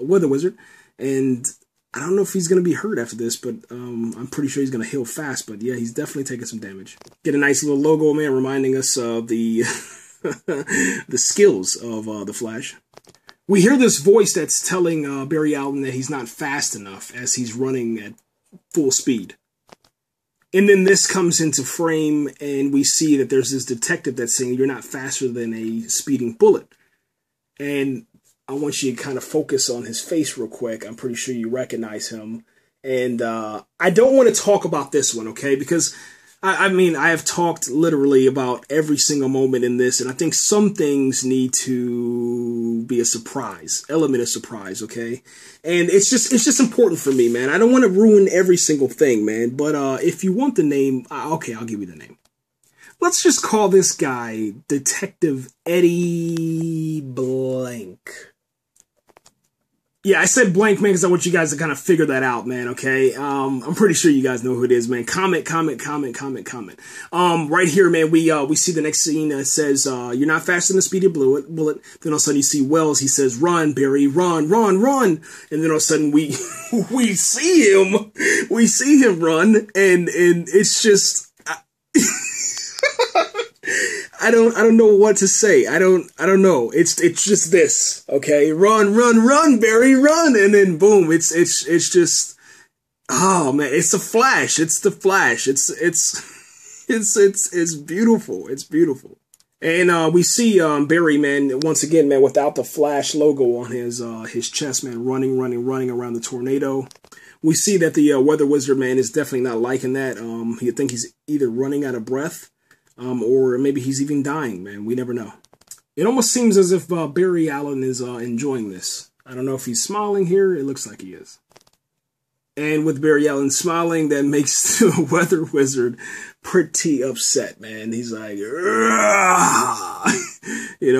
weather wizard, and I don't know if he's going to be hurt after this, but I'm pretty sure he's going to heal fast, but yeah, he's definitely taking some damage. Get a nice little logo, man, reminding us of the, the skills of the Flash. We hear this voice that's telling Barry Allen that he's not fast enough as he's running at full speed. And then this comes into frame, and we see that there's this detective that's saying you're not faster than a speeding bullet. And I want you to kind of focus on his face real quick. I'm pretty sure you recognize him. And I don't want to talk about this one, okay? Because, I mean, I have talked literally about every single moment in this, and I think some things need to be a surprise, element of surprise, okay? And it's just important for me, man. I don't want to ruin every single thing, man. But if you want the name, okay, I'll give you the name. Let's just call this guy Detective Eddie Blank. Yeah, I said blank, man, because I want you guys to kind of figure that out, man, okay? I'm pretty sure you guys know who it is, man. Comment. Right here, man, we see the next scene that says, you're not faster than the speedy bullet. Then all of a sudden you see Wells, he says, run, Barry, run. And then all of a sudden we see him run, and it's just, I don't know what to say. I don't know. It's just this, okay? Run, Barry, run, and then boom. It's just, oh man, it's the Flash. It's the Flash. It's beautiful. It's beautiful. And we see Barry, man, once again, man, without the Flash logo on his chest, man, running around the tornado. We see that the Weather Wizard, man, is definitely not liking that. You think he's either running out of breath, or maybe he's even dying, man. We never know. It almost seems as if Barry Allen is enjoying this. I don't know if he's smiling here. It looks like he is. And with Barry Allen smiling, that makes the Weather Wizard pretty upset, man. He's like,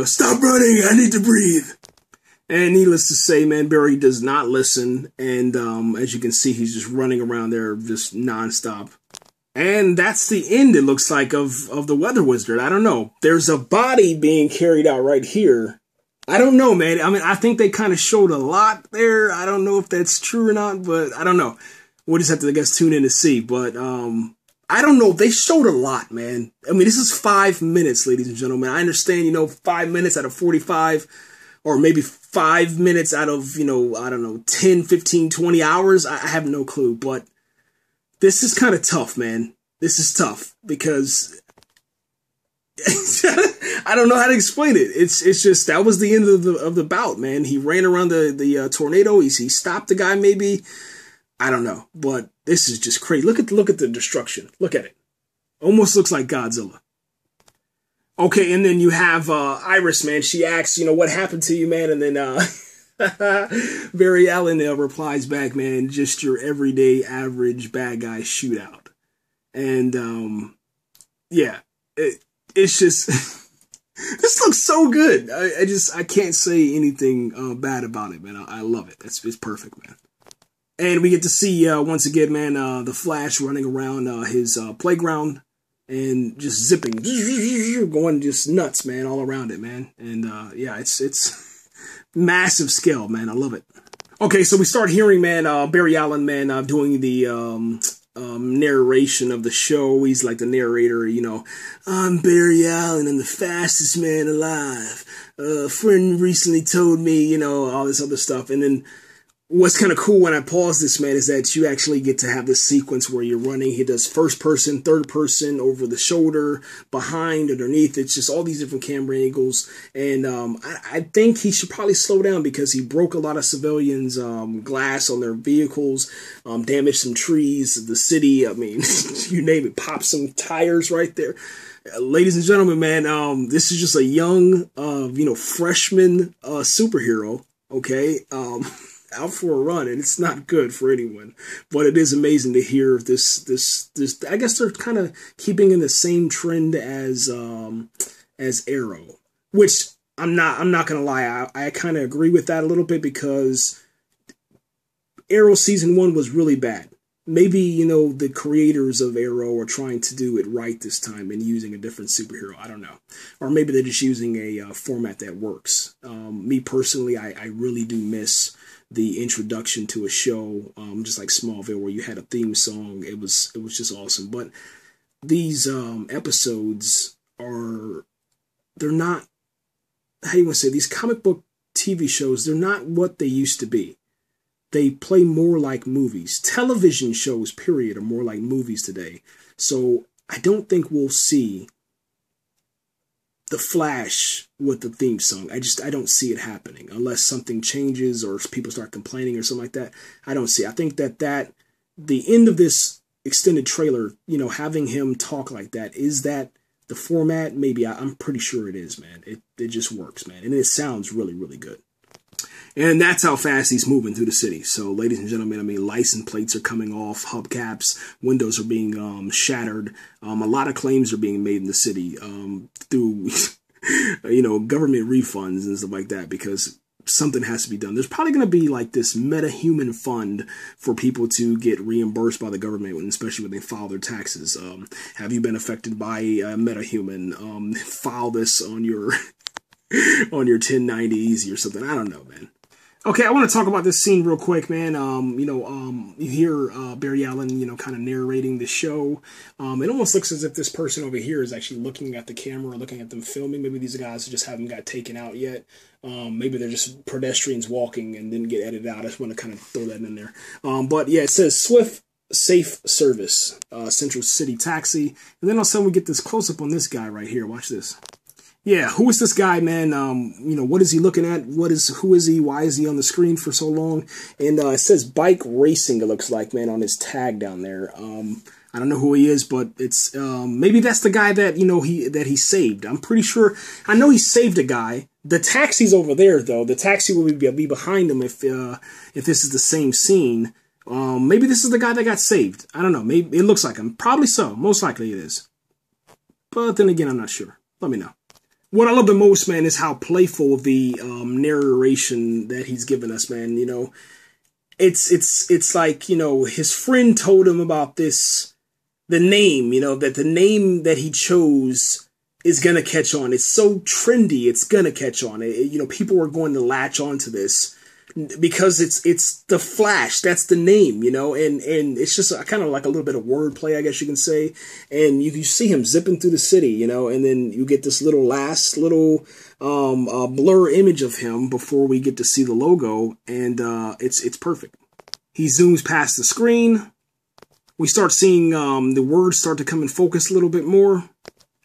stop running. I need to breathe. And needless to say, man, Barry does not listen. And as you can see, he's just running around there just nonstop. And that's the end, it looks like, of the Weather Wizard. I don't know. There's a body being carried out right here. I don't know, man. I mean, I think they kind of showed a lot there. I don't know if that's true or not, but I don't know. We'll just have to, I guess, tune in to see. But I don't know. They showed a lot, man. I mean, this is 5 minutes, ladies and gentlemen. I understand, 5 minutes out of 45, or maybe 5 minutes out of, I don't know, 10, 15, 20 hours. I have no clue, but this is kind of tough, man. This is tough because I don't know how to explain it. It's just, that was the end of the bout, man. He ran around the tornado. He stopped the guy, maybe. I don't know, but this is just crazy. Look at the destruction. Look at it. Almost looks like Godzilla. Okay, and then you have Iris, man. She asks, what happened to you, man? And then Barry Allen replies back, man, just your everyday average bad guy shootout. And yeah, it's just this looks so good. I can't say anything bad about it, man. I love it. It's perfect, man. And we get to see once again, man, the Flash running around his playground and just zipping, going just nuts, man, all around it, man. And yeah, it's massive scale, man. I love it. Okay, so we start hearing, man, Barry Allen, man, doing the narration of the show. He's like the narrator, I'm Barry Allen, I'm the fastest man alive. A friend recently told me, all this other stuff. And then what's kind of cool when I pause this, man, is that you actually get to have this sequence where you're running. He does first person, third person, over the shoulder, behind, underneath. It's just all these different camera angles. And I think he should probably slow down because he broke a lot of civilians' glass on their vehicles, damaged some trees, the city. I mean, you name it, popped some tires right there. Ladies and gentlemen, man, this is just a young, freshman superhero, okay? Out for a run, and it's not good for anyone. But it is amazing to hear this. I guess they're kind of keeping in the same trend as Arrow, which I'm not gonna lie. I kind of agree with that a little bit because Arrow season 1 was really bad. Maybe, the creators of Arrow are trying to do it right this time and using a different superhero. I don't know. Or maybe they're just using a format that works. Me personally, I really do miss the introduction to a show, just like Smallville, where you had a theme song. It was just awesome. But these episodes they're not, how do you want to say, these comic book TV shows, they're not what they used to be. They play more like movies. Television shows, period, are more like movies today. So I don't think we'll see the Flash with the theme song. I don't see it happening unless something changes or people start complaining or something like that. I don't see. I think that the end of this extended trailer, having him talk like that, is that the format? Maybe. I'm pretty sure it is, man. It just works, man. And it sounds really, really good. And that's how fast he's moving through the city. So, ladies and gentlemen, I mean, license plates are coming off, hubcaps, windows are being shattered. A lot of claims are being made in the city through, government refunds and stuff like that. Because something has to be done. There's probably going to be like this Metahuman fund for people to get reimbursed by the government, especially when they file their taxes. Have you been affected by Metahuman? File this on your on your 1090 easy or something. I don't know, man. Okay, I want to talk about this scene real quick, man. You hear Barry Allen, kind of narrating the show. It almost looks as if this person over here is actually looking at the camera, looking at them filming. Maybe these guys just haven't got taken out yet. Maybe they're just pedestrians walking and didn't get edited out. I just want to kind of throw that in there. But yeah, it says Swift Safe Service, Central City Taxi. And then all of a sudden we get this close-up on this guy right here. Watch this. Yeah, who is this guy, man? What is he looking at? Who is he? Why is he on the screen for so long? And it says bike racing, it looks like, man, on his tag down there. I don't know who he is, but it's maybe that's the guy that he saved. I'm pretty sure. I know he saved a guy. The taxi's over there, though. The taxi will be behind him if this is the same scene. Maybe this is the guy that got saved. I don't know. Maybe it looks like him. Probably so. Most likely it is. But then again, I'm not sure. Let me know. What I love the most, man, is how playful the narration that he's given us, man. It's like, his friend told him about this, the name, that the name that he chose is going to catch on. It's so trendy, it's going to catch on. People are going to latch onto this because it's the Flash. That's the name, and it's just kind of like a little bit of wordplay, I guess you can say. And you see him zipping through the city, and then you get this last little blur image of him before we get to see the logo, and it's perfect. He zooms past the screen. We start seeing the words start to come in focus a little bit more.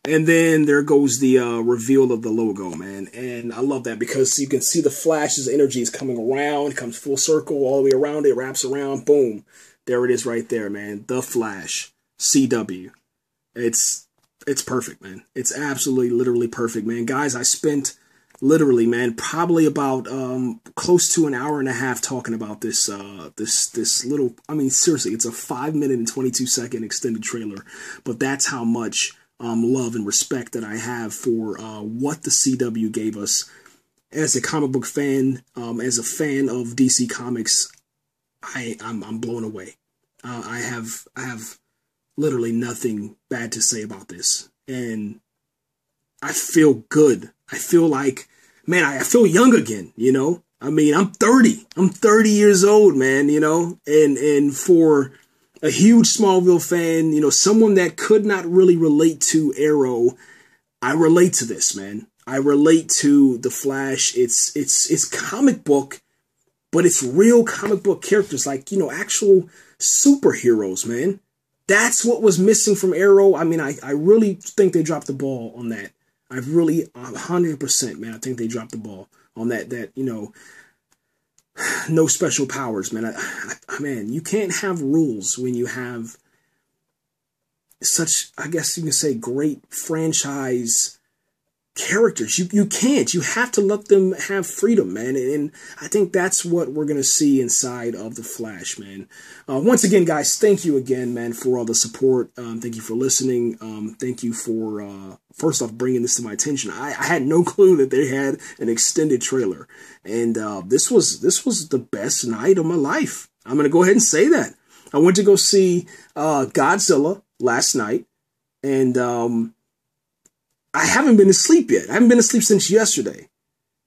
And then there goes the reveal of the logo, man. And I love that because you can see the Flash's energy is coming around. It comes full circle all the way around. It wraps around. Boom. There it is right there, man. The Flash. CW. It's perfect, man. It's absolutely, literally perfect, man. Guys, I spent literally, man, probably about close to an hour and a half talking about this this little, seriously, it's a 5-minute and 22-second extended trailer. But that's how much love and respect that I have for what the CW gave us. As a comic book fan, as a fan of DC Comics, I'm blown away. I have literally nothing bad to say about this, and I feel good. I feel like, man, I feel young again. I'm 30. I'm 30 years old, man. And for a huge Smallville fan, someone that could not really relate to Arrow, I relate to this, man. I relate to the Flash. It's comic book, but it's real comic book characters, like, actual superheroes, man. That's what was missing from Arrow. I really think they dropped the ball on that. I really, 100%, man, I think they dropped the ball on that, no special powers, man. Man, you can't have rules when you have such, I guess you can say, great franchise characters. You can't. You have to let them have freedom, man. And I think that's what we're going to see inside of The Flash, man. Once again, guys, thank you again, man, for all the support. Thank you for listening. Thank you for, first off, bringing this to my attention. I had no clue that they had an extended trailer. And this was the best night of my life. I'm going to go ahead and say that. I went to go see Godzilla last night. And I haven't been asleep yet. I haven't been asleep since yesterday.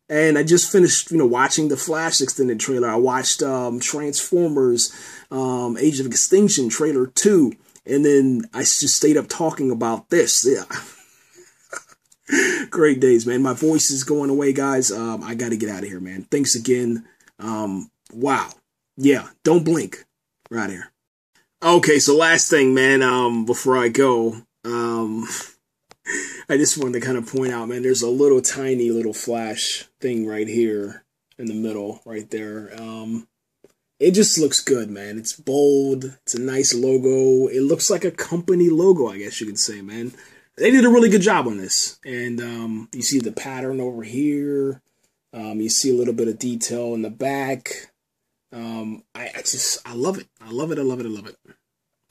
And I just finished, watching the Flash extended trailer. I watched Transformers Age of Extinction trailer 2. And then I just stayed up talking about this. Yeah. Great days, man. My voice is going away, guys. I got to get out of here, man. Thanks again. Wow. Yeah, don't blink. Right here. Okay, so last thing, man, before I go, I just wanted to kind of point out, man, there's a little tiny little Flash thing right here in the middle, right there. It just looks good, man. It's bold. It's a nice logo. It looks like a company logo, I guess you could say, man. They did a really good job on this. And you see the pattern over here. You see a little bit of detail in the back. I love it. I love it. I love it. I love it.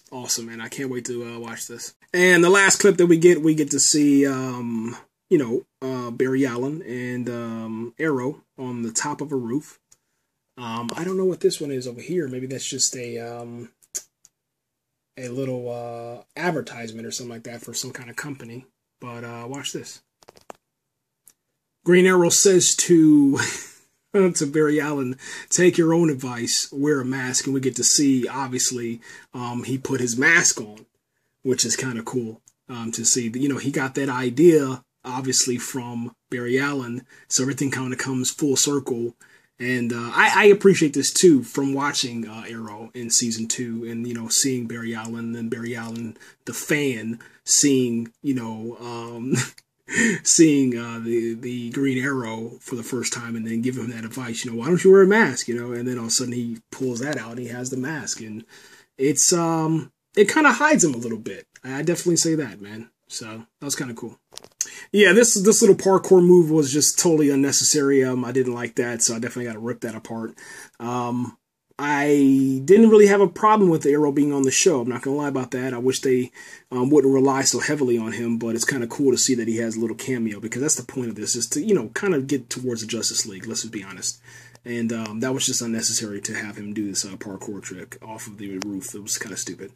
Awesome, man. I can't wait to watch this. And the last clip that we get to see Barry Allen and Arrow on the top of a roof. I don't know what this one is over here. Maybe that's just a little advertisement or something like that for some kind of company. But watch this. Green Arrow says to to Barry Allen, take your own advice, wear a mask, and we get to see, obviously, he put his mask on, which is kind of cool to see. He got that idea, obviously, from Barry Allen, so everything kind of comes full circle. And I appreciate this, too, from watching Arrow in Season 2 and, seeing Barry Allen and Barry Allen, the fan, seeing, seeing the Green Arrow for the first time and then giving him that advice, why don't you wear a mask, and then all of a sudden he pulls that out and he has the mask. And it's, it kind of hides him a little bit. I definitely say that, man. So that was kind of cool. Yeah, this little parkour move was just totally unnecessary. I didn't like that, so I definitely got to rip that apart. I didn't really have a problem with the Arrow being on the show. I'm not going to lie about that. I wish they wouldn't rely so heavily on him, but it's kind of cool to see that he has a little cameo, because that's the point of this, is to, kind of get towards the Justice League, let's just be honest. And that was just unnecessary to have him do this parkour trick off of the roof. It was kind of stupid.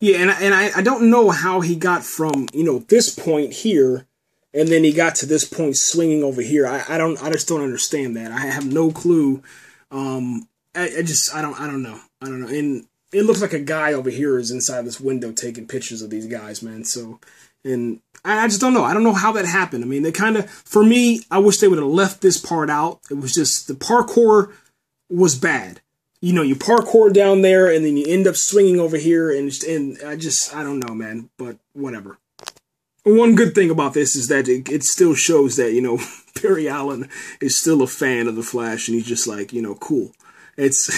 Yeah, and I don't know how he got from, this point here, and then he got to this point swinging over here. I just don't understand that. I have no clue. I don't know. And it looks like a guy over here is inside this window taking pictures of these guys, man. So, and I just don't know. I don't know how that happened. I mean, they kind of, for me, I wish they would have left this part out. It was just, the parkour was bad. You parkour down there and then you end up swinging over here, and I don't know, man, but whatever. One good thing about this is that it still shows that, Barry Allen is still a fan of the Flash, and he's just like, cool. It's,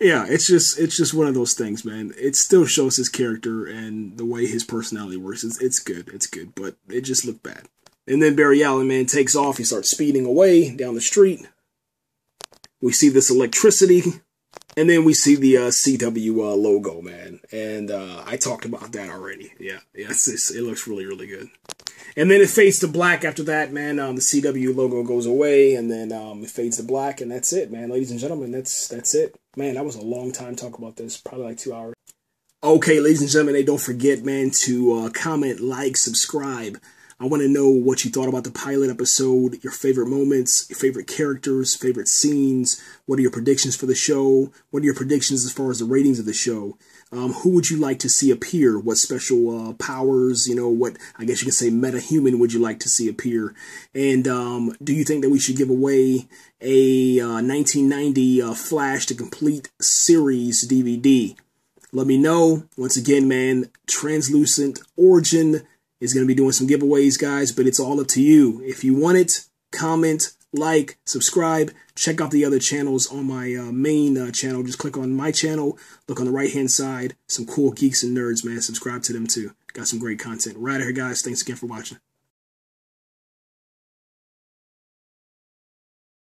yeah, it's just one of those things, man. It still shows his character and the way his personality works. It's good, but it just looked bad. And then Barry Allen, man, takes off. He starts speeding away down the street. We see this electricity, and then we see the CW logo, man. And I talked about that already. Yeah, it looks really, really good. And then it fades to black after that, man. The CW logo goes away, and then it fades to black, and that's it, man. Ladies and gentlemen, that's it. Man, that was a long time to talk about this, probably like 2 hours. Okay, ladies and gentlemen, hey, don't forget, man, to comment, like, subscribe. I want to know what you thought about the pilot episode, your favorite moments, your favorite characters, favorite scenes. What are your predictions for the show? What are your predictions as far as the ratings of the show? Who would you like to see appear? What special powers, what, I guess you could say, metahuman would you like to see appear? And do you think that we should give away a 1990 Flash to Complete series DVD? Let me know. Once again, man, Translucent Origin is going to be doing some giveaways, guys, but it's all up to you. If you want it, comment, like, subscribe. Check out the other channels on my main channel. Just click on my channel. Look on the right-hand side. Some cool geeks and nerds, man. Subscribe to them, too. Got some great content. Right here, guys. Thanks again for watching.